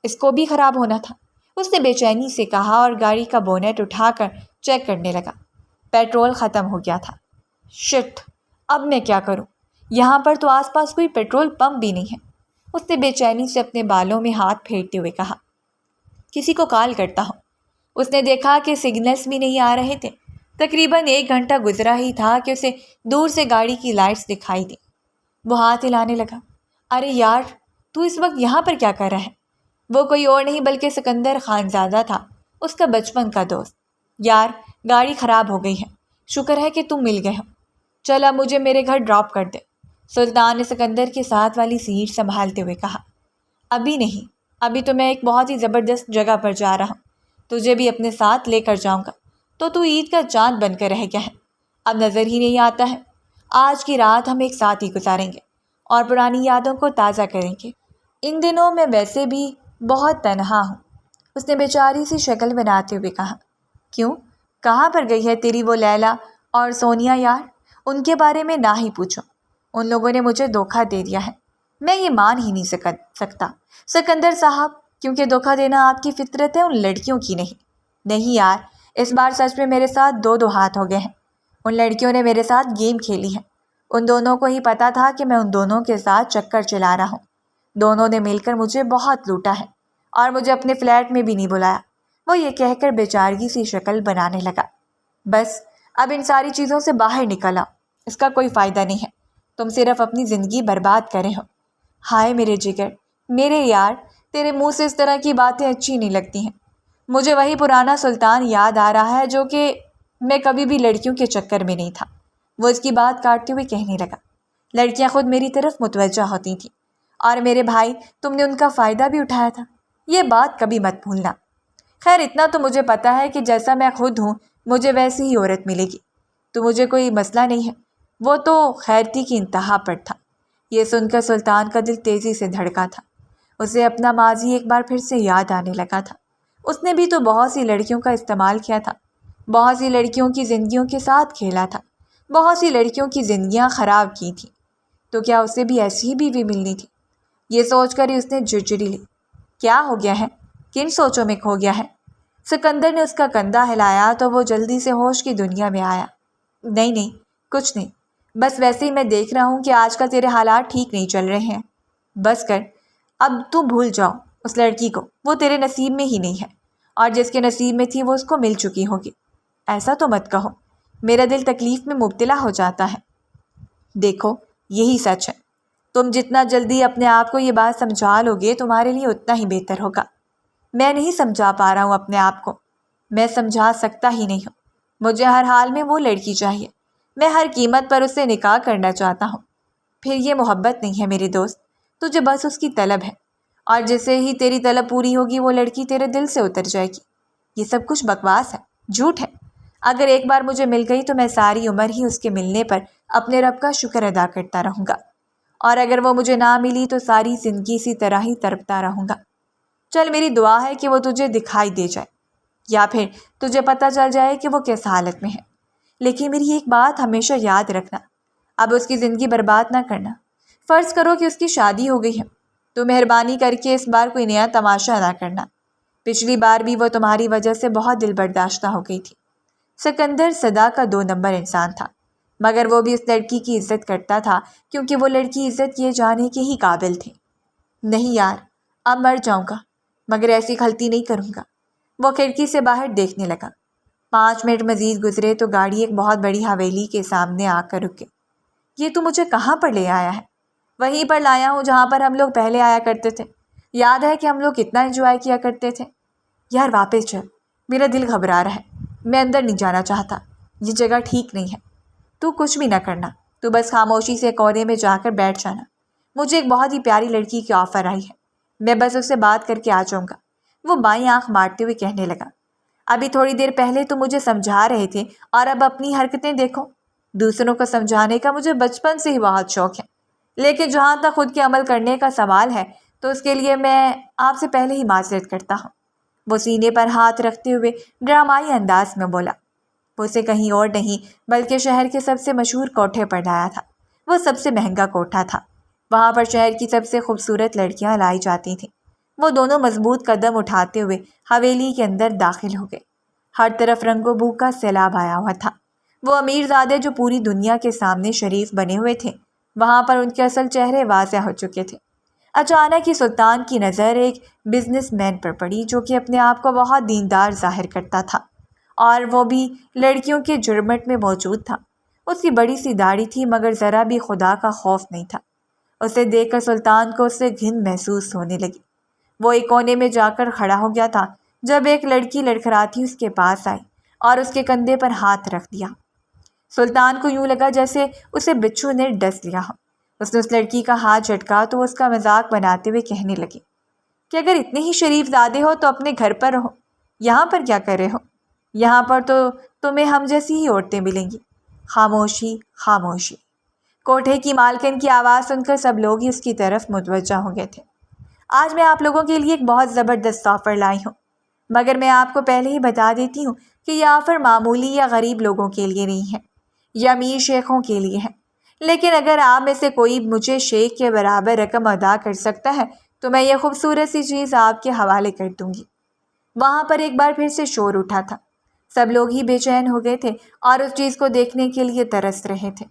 S1: اس کو بھی خراب ہونا تھا، اس نے بے چینی سے کہا اور گاڑی کا بونٹ اٹھا کر چیک کرنے لگا۔ پیٹرول ختم ہو گیا تھا۔ شٹ، اب میں کیا کروں؟ یہاں پر تو آس پاس کوئی پیٹرول پمپ بھی نہیں ہے۔ اس نے بے چینی سے اپنے بالوں میں ہاتھ پھیرتے ہوئے کہا، کسی کو کال کرتا ہوں۔ اس نے دیکھا کہ سگنلز بھی نہیں آ رہے تھے۔ تقریباً 1 گھنٹہ گزرا ہی تھا کہ اسے دور سے گاڑی کی لائٹس دکھائی دی۔ وہ ہاتھ ہلانے لگا۔ ارے یار، تو اس وقت یہاں پر کیا کر رہا ہے؟ وہ کوئی اور نہیں بلکہ سکندر خانزادہ تھا، اس کا بچپن کا دوست۔ یار، گاڑی خراب ہو گئی ہے، شکر ہے کہ تم مل گئے ہو۔ چل اب مجھے میرے گھر ڈراپ کر دے، سلطان نے سکندر کے ساتھ والی سیٹ سنبھالتے ہوئے کہا۔ ابھی نہیں، ابھی تو میں ایک بہت ہی زبردست جگہ پر جا رہا ہوں، تجھے بھی اپنے ساتھ لے کر جاؤں گا تو عید کا چاند بن کر رہ گیا ہے، اب نظر ہی نہیں آتا ہے۔ آج کی رات ہم ایک ساتھ ہی گزاریں گے اور پرانی یادوں کو تازہ کریں گے۔ ان دنوں میں ویسے بھی بہت تنہا ہوں، اس نے بیچاری سی شکل بناتے ہوئے کہا۔ کیوں؟ کہاں پر گئی ہے تیری وہ لیلا اور سونیا یار؟ ان کے بارے میں نہ ہی پوچھو، ان لوگوں نے مجھے دھوکہ دے دیا ہے۔ میں یہ مان ہی نہیں سکتا سکندر صاحب، کیونکہ دھوکہ دینا آپ کی فطرت ہے، ان لڑکیوں کی نہیں۔ نہیں یار، اس بار سچ میں میرے ساتھ دو ہاتھ ہو گئے ہیں۔ ان لڑکیوں نے میرے ساتھ گیم کھیلی ہے ان دونوں کو ہی پتا تھا کہ میں ان دونوں کے ساتھ چکر چلا رہا ہوں۔ دونوں نے مل کر مجھے بہت لوٹا ہے اور مجھے اپنے فلیٹ میں بھی نہیں بلایا۔ وہ یہ کہہ کر بیچارگی سی شکل بنانے لگا۔ بس اب ان ساری چیزوں سے باہر نکل آؤ، اس کا کوئی فائدہ نہیں ہے، تم صرف اپنی زندگی برباد کرے ہو۔ ہائے میرے جگر، میرے یار، تیرے منہ سے اس طرح کی باتیں اچھی نہیں لگتی ہیں۔ مجھے وہی پرانا سلطان یاد آ رہا ہے جو کہ میں کبھی بھی لڑکیوں کے چکر میں نہیں تھا۔ وہ اس کی بات کاٹتے ہوئے کہنے لگا، لڑکیاں خود میری طرف متوجہ ہوتی تھیں اور میرے بھائی تم نے ان کا فائدہ بھی اٹھایا تھا، یہ بات کبھی مت بھولنا۔ خیر اتنا تو مجھے پتا ہے کہ جیسا میں خود ہوں مجھے ویسی ہی عورت ملے گی، تو مجھے کوئی مسئلہ نہیں ہے۔ وہ تو خیرتی کی انتہا پر تھا۔ یہ سن کر سلطان کا دل تیزی سے دھڑکا تھا۔ اسے اپنا ماضی ایک بار پھر سے یاد آنے لگا تھا۔ اس نے بھی تو بہت سی لڑکیوں کا استعمال کیا تھا، بہت سی لڑکیوں کی زندگیوں کے ساتھ کھیلا تھا، بہت سی لڑکیوں کی زندگیاں خراب کی تھیں، تو کیا اسے بھی ایسی ہی بیوی ملنی تھی؟ یہ سوچ کر ہی اس نے جھرجھری لی۔ کیا ہو گیا ہے؟ کن سوچوں میں کھو گیا ہے؟ سکندر نے اس کا کندھا ہلایا تو وہ جلدی سے ہوش کی دنیا میں آیا۔ نہیں کچھ نہیں، بس ویسے ہی میں دیکھ رہا ہوں کہ آج کل تیرے حالات ٹھیک نہیں چل رہے ہیں۔ بس کر، اب تو بھول جاؤ اس لڑکی کو، وہ تیرے نصیب میں ہی نہیں ہے، اور جس کے نصیب میں تھی وہ اس کو مل چکی ہوگی۔ ایسا تو مت کہو، میرا دل تکلیف میں مبتلا ہو جاتا ہے۔ دیکھو یہی سچ ہے، تم جتنا جلدی اپنے آپ کو یہ بات سمجھا لو گے تمہارے لیے اتنا ہی بہتر ہوگا۔ میں نہیں سمجھا پا رہا ہوں اپنے آپ کو، میں سمجھا سکتا ہی نہیں ہوں۔ مجھے ہر حال میں وہ لڑکی چاہیے، میں ہر قیمت پر اس سے نکاح کرنا چاہتا ہوں۔ پھر یہ محبت نہیں ہے میرے دوست، تجھے بس اس کی طلب ہے، اور جیسے ہی تیری طلب پوری ہوگی وہ لڑکی تیرے دل سے اتر جائے گی۔ یہ سب کچھ بکواس ہے، جھوٹ ہے۔ اگر ایک بار مجھے مل گئی تو میں ساری عمر ہی اس کے ملنے پر اپنے رب کا شکر ادا کرتا رہوں گا، اور اگر وہ مجھے نہ ملی تو ساری زندگی اسی طرح ہی تڑپتا رہوں گا۔ چل میری دعا ہے کہ وہ تجھے دکھائی دے جائے، یا پھر تجھے پتہ چل جائے کہ وہ کس حالت میں ہے۔ لیکن میری ایک بات ہمیشہ یاد رکھنا، اب اس کی زندگی برباد نہ کرنا۔ فرض کرو کہ اس کی شادی ہو گئی ہے، تو مہربانی کر کے اس بار کوئی نیا تماشا نہ کرنا۔ پچھلی بار بھی وہ تمہاری وجہ سے بہت دل برداشتہ ہو گئی تھی۔ سکندر صدا کا 2 نمبر انسان تھا، مگر وہ بھی اس لڑکی کی عزت کرتا تھا کیونکہ وہ لڑکی عزت کیے جانے کے ہی قابل تھی۔ نہیں یار، اب مر جاؤں گا مگر ایسی غلطی نہیں کروں گا۔ وہ کھڑکی سے باہر دیکھنے لگا۔ 5 منٹ مزید گزرے تو گاڑی ایک بہت بڑی حویلی کے سامنے آ کر رک گئی۔ یہ تو مجھے کہاں پر لے آیا ہے؟ وہیں پر لایا ہوں جہاں پر ہم لوگ پہلے آیا کرتے تھے۔ یاد ہے کہ ہم لوگ کتنا انجوائے کیا کرتے تھے؟ یار واپس چل، میرا دل گھبرا رہا ہے، میں اندر نہیں جانا چاہتا، یہ جگہ ٹھیک نہیں ہے۔ تو کچھ بھی نہ کرنا، تو بس خاموشی سے کونے میں جا کر بیٹھ جانا۔ مجھے ایک بہت ہی پیاری لڑکی کی آفر آئی ہے، میں بس اس سے بات کر کے آ جاؤں گا۔ وہ بائیں آنکھ مارتے ہوئے کہنے لگا، ابھی تھوڑی دیر پہلے تو مجھے سمجھا رہے تھے اور اب اپنی حرکتیں دیکھو۔ دوسروں کو سمجھانے کا مجھے بچپن سے ہی بہت شوق ہے، لیکن جہاں تک خود کے عمل کرنے کا سوال ہے تو اس کے لیے میں آپ سے پہلے ہی معذرت کرتا ہوں۔ وہ سینے پر ہاتھ رکھتے ہوئے ڈرامائی انداز میں بولا۔ وہ اسے کہیں اور نہیں بلکہ شہر کے سب سے مشہور کوٹھے پر لایا تھا۔ وہ سب سے مہنگا کوٹھا تھا، وہاں پر شہر کی سب سے خوبصورت لڑکیاں لائی جاتی تھیں۔ وہ دونوں مضبوط قدم اٹھاتے ہوئے حویلی کے اندر داخل ہو گئے۔ ہر طرف رنگ و بو کا سیلاب آیا ہوا تھا۔ وہ امیر زادے جو پوری دنیا کے سامنے شریف بنے ہوئے تھے، وہاں پر ان کے اصل چہرے واضح ہو چکے تھے۔ اچانک ہی سلطان کی نظر ایک بزنس مین پر پڑی جو کہ اپنے آپ کو بہت دیندار ظاہر کرتا تھا، اور وہ بھی لڑکیوں کے جھرمٹ میں موجود تھا۔ اس کی بڑی سی داڑھی تھی مگر ذرا بھی خدا کا خوف نہیں تھا۔ اسے دیکھ کر سلطان کو اس سے گھن محسوس ہونے لگی۔ وہ ایک کونے میں جا کر کھڑا ہو گیا تھا جب ایک لڑکی لڑکھڑاتی اس کے پاس آئی اور اس کے کندھے پر ہاتھ رکھ دیا۔ سلطان کو یوں لگا جیسے اسے بچھو نے ڈس لیا ہو۔ اس نے اس لڑکی کا ہاتھ جھٹکا تو اس کا مذاق بناتے ہوئے کہنے لگی کہ اگر اتنے ہی شریف زادے ہو تو اپنے گھر پر رہو، یہاں پر کیا کر رہے ہو؟ یہاں پر تو تمہیں ہم جیسی ہی عورتیں ملیں گی۔ خاموشی خاموشی۔ کوٹھے کی مالکن کی آواز سن کر سب لوگ ہی اس کی طرف متوجہ ہو گئے تھے۔ آج میں آپ لوگوں کے لیے ایک بہت زبردست آفر لائی ہوں، مگر میں آپ کو پہلے ہی بتا دیتی ہوں کہ یہ آفر معمولی یا غریب لوگوں کے لیے نہیں ہے، یا امیر شیخوں کے لیے ہے۔ لیکن اگر آپ میں سے کوئی مجھے شیخ کے برابر رقم ادا کر سکتا ہے تو میں یہ خوبصورت سی چیز آپ کے حوالے کر دوں گی۔ وہاں پر ایک بار پھر سے شور اٹھا تھا۔ سب لوگ ہی بے چین ہو گئے تھے اور اس چیز کو دیکھنے کے لیے ترس رہے تھے۔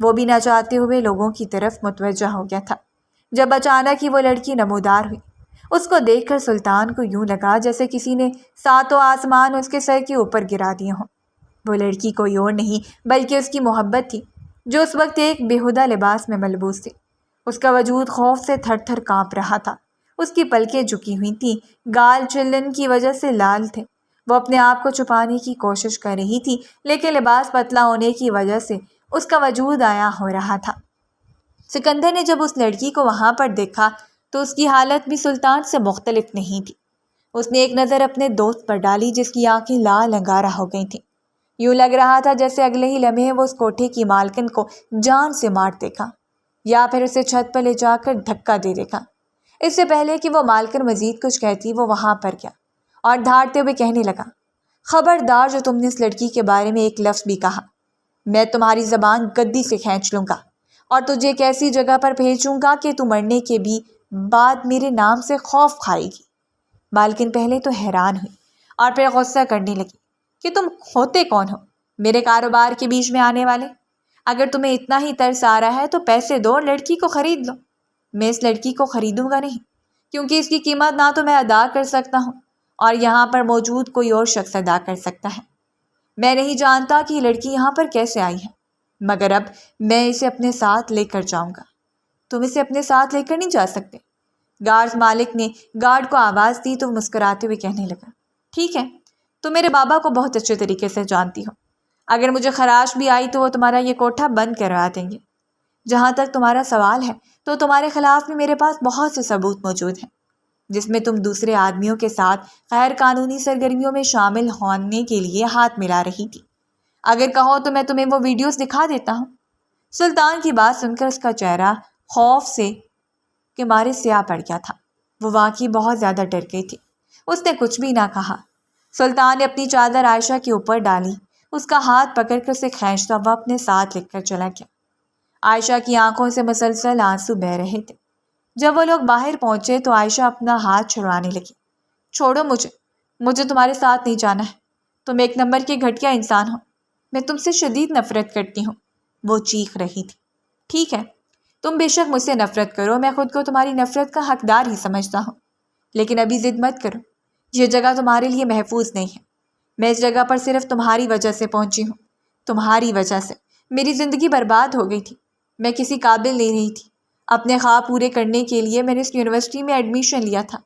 S1: وہ بھی نہ چاہتے ہوئے لوگوں کی طرف متوجہ ہو گیا تھا جب اچانک ہی وہ لڑکی نمودار ہوئی۔ اس کو دیکھ کر سلطان کو یوں لگا جیسے کسی نے ساتوں آسمان اس کے سر کے اوپر گرا دیے ہوں۔ وہ لڑکی کوئی اور نہیں بلکہ اس کی محبت تھی، جو اس وقت ایک بیہودہ لباس میں ملبوس تھی۔ اس کا وجود خوف سے تھر تھر کانپ رہا تھا۔ اس کی پلکیں جھکی ہوئی تھیں، گال چلن کی وجہ سے لال تھے۔ وہ اپنے آپ کو چھپانے کی کوشش کر رہی تھی، لیکن لباس پتلا ہونے کی وجہ سے اس کا وجود عیاں ہو رہا تھا۔ سکندر نے جب اس لڑکی کو وہاں پر دیکھا تو اس کی حالت بھی سلطان سے مختلف نہیں تھی۔ اس نے ایک نظر اپنے دوست پر ڈالی جس کی آنکھیں لال انگارہ ہو گئی تھیں۔ یوں لگ رہا تھا جیسے اگلے ہی لمحے وہ اس کوٹھے کی مالکن کو جان سے مار دے گا یا پھر اسے چھت پر لے جا کر دھکا دے دے گا۔ اس سے پہلے کہ وہ مالکن مزید کچھ کہتی وہ وہاں پر گیا اور دھاڑتے ہوئے کہنے لگا، خبردار جو تم نے اس لڑکی کے بارے میں ایک لفظ بھی کہا، میں تمہاری زبان گدی سے کھینچ لوں گا اور تجھے ایک ایسی جگہ پر بھیجوں گا کہ تم مرنے کے بھی بعد میرے نام سے خوف کھائے گی۔ مالکن پہلے تو حیران ہوئی اور پھر غصہ کرنے لگی کہ تم ہوتے کون ہو میرے کاروبار کے بیچ میں آنے والے؟ اگر تمہیں اتنا ہی ترس آ رہا ہے تو پیسے دو اور لڑکی کو خرید لو۔ میں اس لڑکی کو خریدوں گا نہیں، کیونکہ اس کی قیمت نہ تو میں ادا کر سکتا ہوں اور یہاں پر موجود کوئی اور شخص ادا کر سکتا ہے۔ میں نہیں جانتا کہ یہ لڑکی یہاں پر کیسے آئی ہے، مگر اب میں اسے اپنے ساتھ لے کر جاؤں گا۔ تم اسے اپنے ساتھ لے کر نہیں جا سکتے۔ گارڈ مالک نے گارڈ کو آواز دی تو مسکراتے ہوئے کہنے لگا، ٹھیک ہے، تم میرے بابا کو بہت اچھے طریقے سے جانتی ہو۔ اگر مجھے خراش بھی آئی تو وہ تمہارا یہ کوٹھا بند کروا دیں گے۔ جہاں تک تمہارا سوال ہے تو تمہارے خلاف بھی میرے پاس بہت سے ثبوت موجود ہیں، جس میں تم دوسرے آدمیوں کے ساتھ غیر قانونی سرگرمیوں میں شامل ہونے کے لیے ہاتھ ملا رہی تھی۔ اگر کہو تو میں تمہیں وہ ویڈیوز دکھا دیتا ہوں۔ سلطان کی بات سن کر اس کا چہرہ خوف سے کے مارے سیاہ پڑ گیا تھا۔ وہ واقعی بہت زیادہ ڈر گئی تھی۔ اس نے کچھ بھی نہ کہا۔ سلطان نے اپنی چادر عائشہ کے اوپر ڈالی، اس کا ہاتھ پکڑ کر اسے کھینچتا ہوا اپنے ساتھ لے کر چلا گیا۔ عائشہ کی آنکھوں سے مسلسل آنسو بہہ رہے تھے۔ جب وہ لوگ باہر پہنچے تو عائشہ اپنا ہاتھ چھڑوانے لگی۔ چھوڑو مجھے تمہارے ساتھ نہیں جانا ہے۔ تم ایک نمبر کے گھٹیا انسان ہو، میں تم سے شدید نفرت کرتی ہوں، وہ چیخ رہی تھی۔ ٹھیک ہے، تم بے شک مجھ سے نفرت کرو، میں خود کو تمہاری نفرت کا حقدار ہی سمجھتا ہوں، لیکن ابھی ضد مت کرو، یہ جگہ تمہارے لیے محفوظ نہیں ہے۔ میں اس جگہ پر صرف تمہاری وجہ سے پہنچی ہوں۔ تمہاری وجہ سے میری زندگی برباد ہو گئی تھی، میں کسی قابل نہیں رہی تھی۔ اپنے خواب پورے کرنے کے لیے میں نے اس یونیورسٹی میں ایڈمیشن لیا تھا،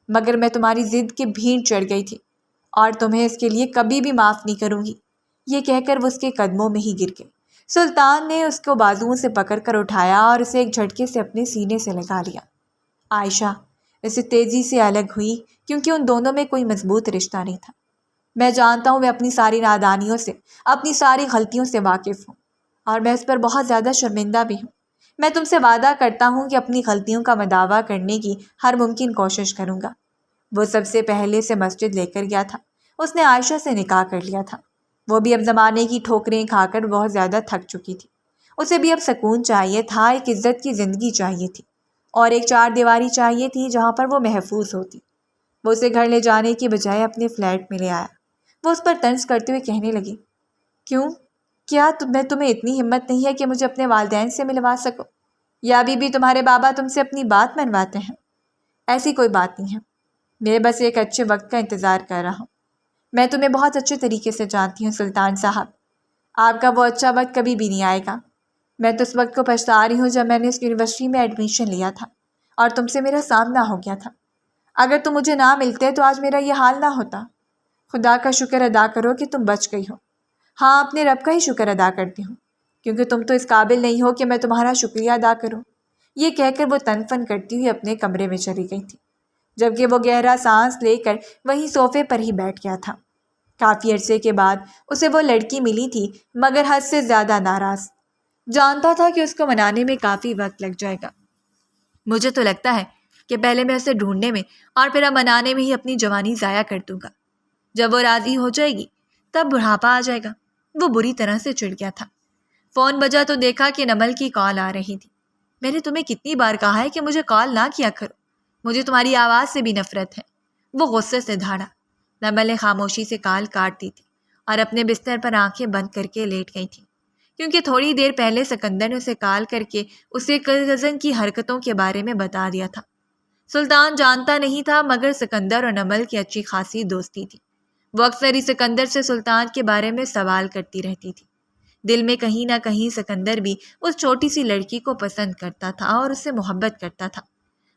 S1: مگر میں تمہاری ضد کے بھیڑ چڑھ گئی تھی اور تمہیں اس کے لیے کبھی بھی معاف نہیں کروں گی۔ یہ کہہ کر وہ اس کے قدموں میں ہی گر گئے۔ سلطان نے اس کو بازوؤں سے پکڑ کر اٹھایا اور اسے ایک جھٹکے سے اپنے سینے سے لگا لیا۔ عائشہ اسے تیزی سے الگ ہوئی کیونکہ ان دونوں میں کوئی مضبوط رشتہ نہیں تھا۔ میں جانتا ہوں میں اپنی ساری نادانیوں سے، اپنی ساری غلطیوں سے واقف ہوں اور میں اس پر بہت زیادہ شرمندہ بھی ہوں۔ میں تم سے وعدہ کرتا ہوں کہ اپنی غلطیوں کا مداوع کرنے کی ہر ممکن کوشش کروں گا۔ وہ سب سے پہلے سے مسجد لے کر گیا تھا۔ اس نے عائشہ سے نکاح کر لیا تھا۔ وہ بھی اب زمانے کی ٹھوکریں کھا کر بہت زیادہ تھک چکی تھی۔ اسے بھی اب سکون چاہیے تھا، ایک عزت کی زندگی چاہیے تھی اور ایک چار دیواری چاہیے تھی جہاں پر وہ محفوظ ہوتی۔ وہ اسے گھر لے جانے کی بجائے اپنے فلیٹ میں لے آیا۔ وہ اس پر طنز کرتے ہوئے کہنے لگی، کیا تمہیں اتنی ہمت نہیں ہے کہ مجھے اپنے والدین سے ملوا سکو، یا ابھی بھی تمہارے بابا تم سے اپنی بات منواتے ہیں؟ ایسی کوئی بات نہیں ہے، میں بس ایک اچھے وقت کا انتظار کر رہا ہوں۔ میں تمہیں بہت اچھے طریقے سے جانتی ہوں سلطان صاحب، آپ کا وہ اچھا وقت کبھی بھی نہیں آئے گا۔ میں تو اس وقت کو پچھتا رہی ہوں جب میں نے اس یونیورسٹی میں ایڈمیشن لیا تھا اور تم سے میرا سامنا ہو گیا تھا۔ اگر تم مجھے نہ ملتے تو آج میرا یہ حال نہ ہوتا۔ خدا کا شکر ادا کرو کہ تم بچ گئی ہو۔ ہاں، اپنے رب کا ہی شکر ادا کرتی ہوں، کیونکہ تم تو اس قابل نہیں ہو کہ میں تمہارا شکریہ ادا کروں۔ یہ کہہ کر وہ تن فن کرتی ہوئی اپنے کمرے میں چلی گئی تھی، جبکہ وہ گہرا سانس لے کر وہیں صوفے پر ہی بیٹھ گیا تھا۔ کافی عرصے کے بعد اسے وہ لڑکی ملی تھی، مگر حد سے زیادہ ناراض۔ جانتا تھا کہ اس کو منانے میں کافی وقت لگ جائے گا۔ مجھے تو لگتا ہے کہ پہلے میں اسے ڈھونڈنے میں اور پھر منانے میں ہی اپنی جوانی ضائع کر دوں گا۔ جب وہ راضی ہو جائے گی تب بڑھاپا آ جائے گا۔ وہ بری طرح سے چڑ گیا تھا۔ فون بجا تو دیکھا کہ نمل کی کال آ رہی تھی۔ میں نے تمہیں کتنی بار کہا ہے کہ مجھے کال نہ کیا کرو، مجھے تمہاری آواز سے بھی نفرت ہے۔ وہ غصے سے دھاڑا۔ نمل نے خاموشی سے کال کاٹ دی تھی اور اپنے بستر پر آنکھیں بند کر کے لیٹ گئی تھی۔ کیونکہ تھوڑی دیر پہلے سکندر نے اسے کال کر کے اسے کزن کی حرکتوں کے بارے میں بتا دیا تھا۔ سلطان جانتا نہیں تھا مگر سکندر اور نمل کی اچھی خاصی دوستی تھی۔ وہ اکثر ہی سکندر سے سلطان کے بارے میں سوال کرتی رہتی تھی۔ دل میں کہیں نہ کہیں سکندر بھی اس چھوٹی سی لڑکی کو پسند کرتا تھا اور اس سے محبت کرتا تھا،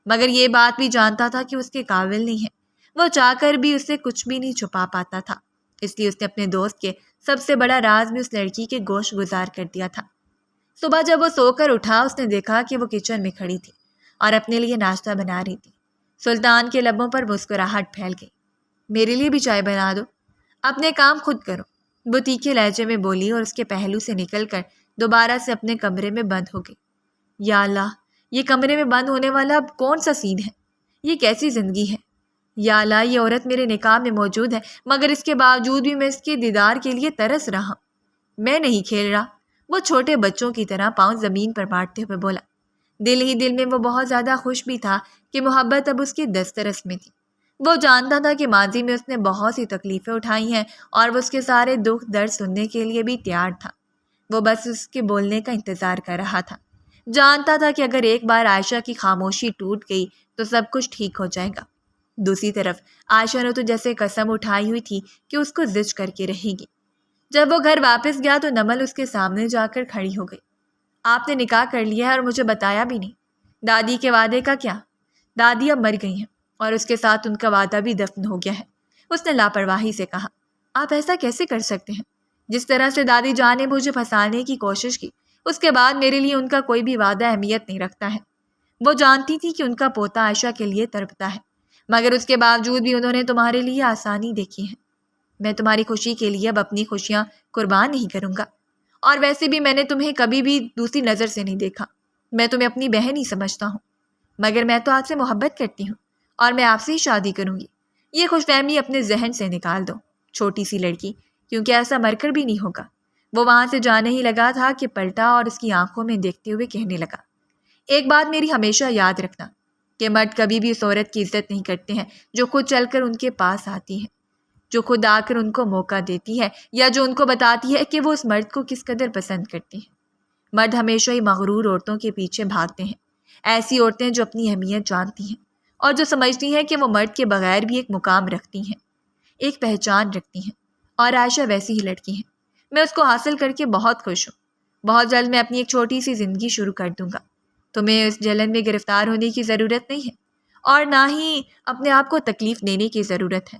S1: مگر یہ بات بھی جانتا تھا کہ اس کے قابل نہیں ہے۔ وہ چاہ کر بھی اسے کچھ بھی نہیں چھپا پاتا تھا، اس لیے اس نے اپنے دوست کے سب سے بڑا راز بھی اس لڑکی کے گوش گزار کر دیا تھا۔ صبح جب وہ سو کر اٹھا، اس نے دیکھا کہ وہ کچن میں کھڑی تھی اور اپنے لیے ناشتہ بنا رہی تھی۔ سلطان کے لبوں پر مسکراہٹ پھیل گئی۔ میرے لیے بھی چائے بنا دو، اپنے کام خود کرو، وہ تیکھے لہجے میں بولی اور اس کے پہلو سے نکل کر دوبارہ سے اپنے کمرے میں بند ہو گئی۔ یا اللہ، یہ کمرے میں بند ہونے والا اب کون سا سین ہے؟ یہ کیسی زندگی ہے؟ یا اللہ، یہ عورت میرے نکاح میں موجود ہے مگر اس کے باوجود بھی میں اس کے دیدار کے لیے ترس رہا ہوں۔ میں نہیں کھیل رہا، وہ چھوٹے بچوں کی طرح پاؤں زمین پر مارتے ہوئے بولا۔ دل ہی دل میں وہ بہت زیادہ خوش بھی تھا کہ محبت اب اس کی دسترس میں تھی۔ وہ جانتا تھا کہ ماضی میں اس نے بہت سی تکلیفیں اٹھائی ہیں اور وہ اس کے سارے دکھ درد سننے کے لیے بھی تیار تھا۔ وہ بس اس کے بولنے کا انتظار کر رہا تھا۔ جانتا تھا کہ اگر ایک بار عائشہ کی خاموشی ٹوٹ گئی تو سب کچھ ٹھیک ہو جائے گا۔ دوسری طرف عائشہ نے تو جیسے قسم اٹھائی ہوئی تھی کہ اس کو زج کر کے رہے گی۔ جب وہ گھر واپس گیا تو نمل اس کے سامنے جا کر کھڑی ہو گئی۔ آپ نے نکاح کر لیا ہے اور مجھے بتایا بھی نہیں۔ دادی کے وعدے کا کیا؟ دادی اب مر گئی ہیں اور اس کے ساتھ ان کا وعدہ بھی دفن ہو گیا ہے، اس نے لاپرواہی سے کہا۔ آپ ایسا کیسے کر سکتے ہیں؟ جس طرح سے دادی جان نے مجھے پھنسانے کی کوشش کی، اس کے بعد میرے لیے ان کا کوئی بھی وعدہ اہمیت نہیں رکھتا ہے۔ وہ جانتی تھی کہ ان کا پوتا عائشہ کے لیے تڑپتا ہے، مگر اس کے باوجود بھی انہوں نے تمہارے لیے آسانی دیکھی ہے۔ میں تمہاری خوشی کے لیے اب اپنی خوشیاں قربان نہیں کروں گا، اور ویسے بھی میں نے تمہیں کبھی بھی دوسری نظر سے نہیں دیکھا۔ میں تمہیں اپنی بہن ہی سمجھتا ہوں، مگر میں تو آپ سے محبت کرتی ہوں اور میں آپ سے ہی شادی کروں گی۔ یہ خوش فہمی اپنے ذہن سے نکال دو، چھوٹی سی لڑکی، کیونکہ ایسا مر کر بھی نہیں ہوگا۔ وہ وہاں سے جانے ہی لگا تھا کہ پلٹا اور اس کی آنکھوں میں دیکھتے ہوئے کہنے لگا، ایک بات میری ہمیشہ یاد رکھنا کہ مرد کبھی بھی اس عورت کی عزت نہیں کرتے ہیں جو خود چل کر ان کے پاس آتی ہے، جو خود آ کر ان کو موقع دیتی ہے یا جو ان کو بتاتی ہے کہ وہ اس مرد کو کس قدر پسند کرتی ہے۔ مرد ہمیشہ ہی مغرور عورتوں کے پیچھے بھاگتے ہیں، ایسی عورتیں جو اپنی اہمیت جانتی ہیں اور جو سمجھتی ہیں کہ وہ مرد کے بغیر بھی ایک مقام رکھتی ہیں، ایک پہچان رکھتی ہیں، اور عائشہ ویسی ہی لڑکی ہے۔ میں اس کو حاصل کر کے بہت خوش ہوں۔ بہت جلد میں اپنی ایک چھوٹی سی زندگی شروع کر دوں گا۔ تمہیں اس جلن میں گرفتار ہونے کی ضرورت نہیں ہے اور نہ ہی اپنے آپ کو تکلیف دینے کی ضرورت ہے۔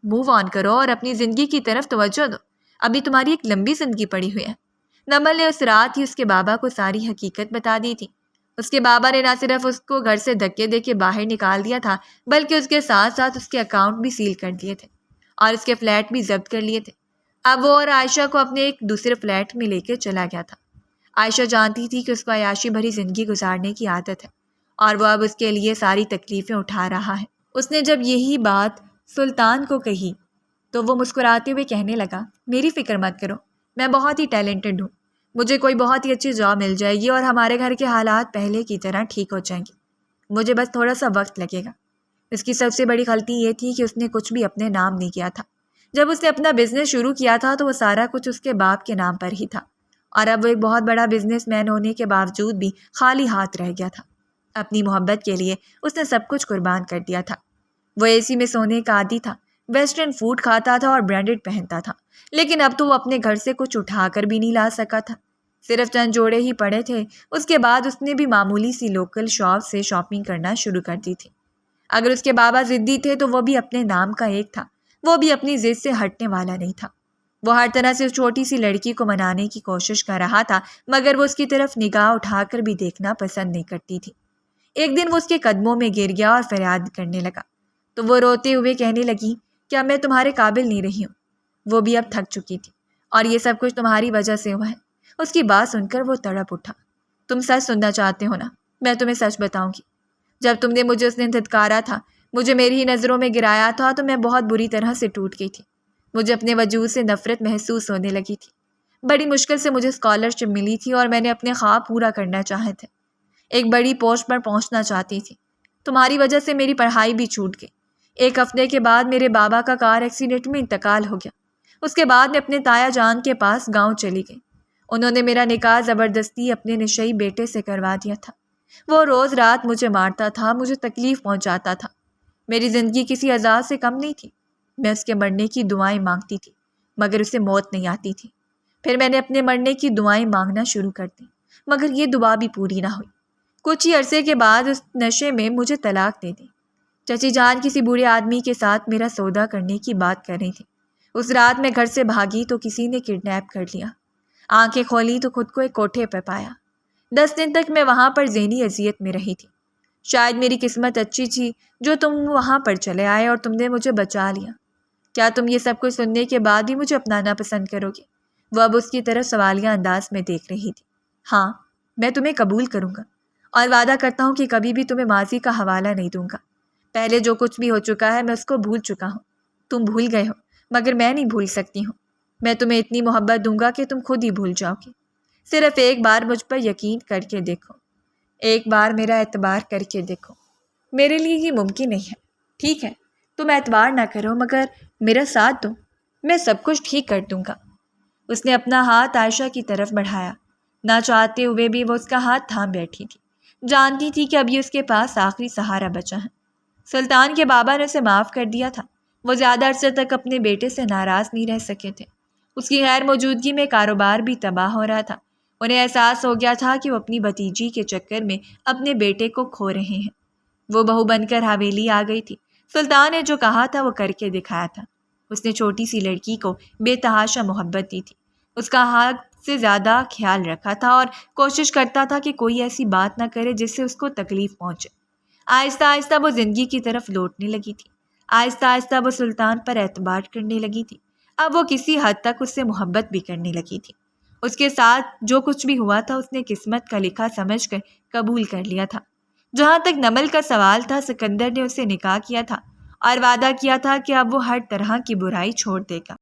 S1: موو آن کرو اور اپنی زندگی کی طرف توجہ دو، ابھی تمہاری ایک لمبی زندگی پڑی ہوئی ہے۔ نمل نے اس رات ہی اس کے بابا کو ساری حقیقت بتا دی تھی۔ اس کے بابا نے نہ صرف اس کو گھر سے دھکے دے کے باہر نکال دیا تھا بلکہ اس کے ساتھ ساتھ اس کے اکاؤنٹ بھی سیل کر دیے تھے اور اس کے فلیٹ بھی ضبط کر لیے تھے۔ اب وہ اور عائشہ کو اپنے ایک دوسرے فلیٹ میں لے کے چلا گیا تھا۔ عائشہ جانتی تھی کہ اس کو عیاشی بھری زندگی گزارنے کی عادت ہے اور وہ اب اس کے لیے ساری تکلیفیں اٹھا رہا ہے۔ اس نے جب یہی بات سلطان کو کہی تو وہ مسکراتے ہوئے کہنے لگا، میری فکر مت کرو، میں بہت ہی ٹیلنٹڈ ہوں، مجھے کوئی بہت ہی اچھی جاب مل جائے گی اور ہمارے گھر کے حالات پہلے کی طرح ٹھیک ہو جائیں گے، مجھے بس تھوڑا سا وقت لگے گا۔ اس کی سب سے بڑی غلطی یہ تھی کہ اس نے کچھ بھی اپنے نام نہیں کیا تھا۔ جب اس نے اپنا بزنس شروع کیا تھا تو وہ سارا کچھ اس کے باپ کے نام پر ہی تھا، اور اب وہ ایک بہت بڑا بزنس مین ہونے کے باوجود بھی خالی ہاتھ رہ گیا تھا۔ اپنی محبت کے لیے اس نے سب کچھ قربان کر دیا تھا۔ وہ اے سی میں سونے کا عادی تھا، ویسٹرن فوڈ کھاتا تھا اور برانڈڈ پہنتا تھا، لیکن اب تو وہ اپنے گھر سے کچھ اٹھا کر بھی نہیں لا سکا تھا۔ صرف چند جوڑے ہی پڑے تھے۔ اس کے بعد اس نے بھی معمولی سی لوکل شاپ سے شاپنگ کرنا شروع کر دی تھی۔ اگر اس کے بابا ضدی تھے تو وہ بھی اپنے نام کا ایک تھا، وہ بھی اپنی ضد سے ہٹنے والا نہیں تھا۔ وہ ہر طرح سے اس چھوٹی سی لڑکی کو منانے کی کوشش کر رہا تھا مگر وہ اس کی طرف نگاہ اٹھا کر بھی دیکھنا پسند نہیں کرتی تھی۔ ایک دن وہ اس کے قدموں میں گر گیا اور فریاد کرنے لگا تو وہ روتے ہوئے کہنے لگی، کیا میں تمہارے قابل نہیں رہی ہوں؟ وہ بھی اب تھک چکی تھی، اور یہ سب کچھ تمہاری وجہ سے ہوا ہے۔ اس کی بات سن کر وہ تڑپ اٹھا۔ تم سچ سننا چاہتے ہو نا؟ میں تمہیں سچ بتاؤں گی، جب تم نے مجھے اس دن دھتکارا تھا، مجھے میری ہی نظروں میں گرایا تھا تو میں بہت بری طرح سے ٹوٹ گئی تھی۔ مجھے اپنے وجود سے نفرت محسوس ہونے لگی تھی۔ بڑی مشکل سے مجھے اسکالرشپ ملی تھی اور میں نے اپنے خواب پورا کرنا چاہے تھے، ایک بڑی پوسٹ پر پہنچنا چاہتی تھی۔ تمہاری وجہ سے میری پڑھائی بھی چھوٹ گئی۔ ایک ہفتے کے بعد میرے بابا کا کار ایکسیڈنٹ میں انتقال ہو گیا۔ اس کے بعد میں اپنے تایا جان کے پاس گاؤں چلی گئی انہوں نے میرا نکاح زبردستی اپنے نشئی بیٹے سے کروا دیا تھا۔ وہ روز رات مجھے مارتا تھا، مجھے تکلیف پہنچاتا تھا۔ میری زندگی کسی عذاب سے کم نہیں تھی۔ میں اس کے مرنے کی دعائیں مانگتی تھی مگر اسے موت نہیں آتی تھی۔ پھر میں نے اپنے مرنے کی دعائیں مانگنا شروع کر دی مگر یہ دعا بھی پوری نہ ہوئی۔ کچھ ہی عرصے کے بعد اس نشے میں مجھے طلاق دے دی۔ چچی جان کسی برے آدمی کے ساتھ میرا سودا کرنے کی بات کر رہی تھی۔ اس رات میں گھر سے بھاگی تو کسی نے کڈنیپ کر لیا۔ آنکھیں کھولی تو خود کو ایک کوٹھے پہ پایا۔ 10 دن تک میں وہاں پر ذہنی اذیت میں رہی تھی۔ شاید میری قسمت اچھی تھی جو تم وہاں پر چلے آئے اور تم نے مجھے بچا لیا۔ کیا تم یہ سب کچھ سننے کے بعد بھی مجھے اپنانا پسند کرو گے؟ وہ اب اس کی طرف سوالیہ انداز میں دیکھ رہی تھی۔ ہاں، میں تمہیں قبول کروں گا اور وعدہ کرتا ہوں کہ کبھی بھی تمہیں ماضی کا حوالہ نہیں دوں گا۔ پہلے جو کچھ بھی ہو چکا ہے میں اس کو بھول چکا ہوں۔ تم بھول گئے ہو مگر میں نہیں بھول سکتی ہوں۔ میں تمہیں اتنی محبت دوں گا کہ تم خود ہی بھول جاؤ گے۔ صرف ایک بار مجھ پر یقین کر کے دیکھو، ایک بار میرا اعتبار کر کے دیکھو۔ میرے لیے یہ ممکن نہیں ہے۔ ٹھیک ہے، تم اعتبار نہ کرو مگر میرا ساتھ دو، میں سب کچھ ٹھیک کر دوں گا۔ اس نے اپنا ہاتھ عائشہ کی طرف بڑھایا۔ نہ چاہتے ہوئے بھی وہ اس کا ہاتھ تھام بیٹھی تھی۔ جانتی تھی کہ ابھی اس کے پاس آخری سہارا بچا ہے۔ سلطان کے بابا نے اسے معاف کر دیا تھا۔ وہ زیادہ عرصے تک اپنے بیٹے سے ناراض نہیں رہ سکے تھے۔ اس کی غیر موجودگی میں کاروبار بھی تباہ ہو رہا تھا۔ انہیں احساس ہو گیا تھا کہ وہ اپنی بھتیجی کے چکر میں اپنے بیٹے کو کھو رہے ہیں۔ وہ بہو بن کر حویلی آ گئی تھی۔ سلطان نے جو کہا تھا وہ کر کے دکھایا تھا۔ اس نے چھوٹی سی لڑکی کو بے تحاشا محبت دی تھی۔ اس کا حق سے زیادہ خیال رکھا تھا اور کوشش کرتا تھا کہ کوئی ایسی بات نہ کرے جس سے اس کو تکلیف پہنچے۔ آہستہ آہستہ وہ زندگی کی طرف لوٹنے لگی تھی۔ آہستہ آہستہ وہ سلطان پر اعتبار کرنے لگی تھی۔ اب وہ کسی حد تک اس سے محبت بھی کرنے لگی تھی۔ اس کے ساتھ جو کچھ بھی ہوا تھا اس نے قسمت کا لکھا سمجھ کر قبول کر لیا تھا۔ جہاں تک نمل کا سوال تھا، سکندر نے اسے نکاح کیا تھا اور وعدہ کیا تھا کہ اب وہ ہر طرح کی برائی چھوڑ دے گا۔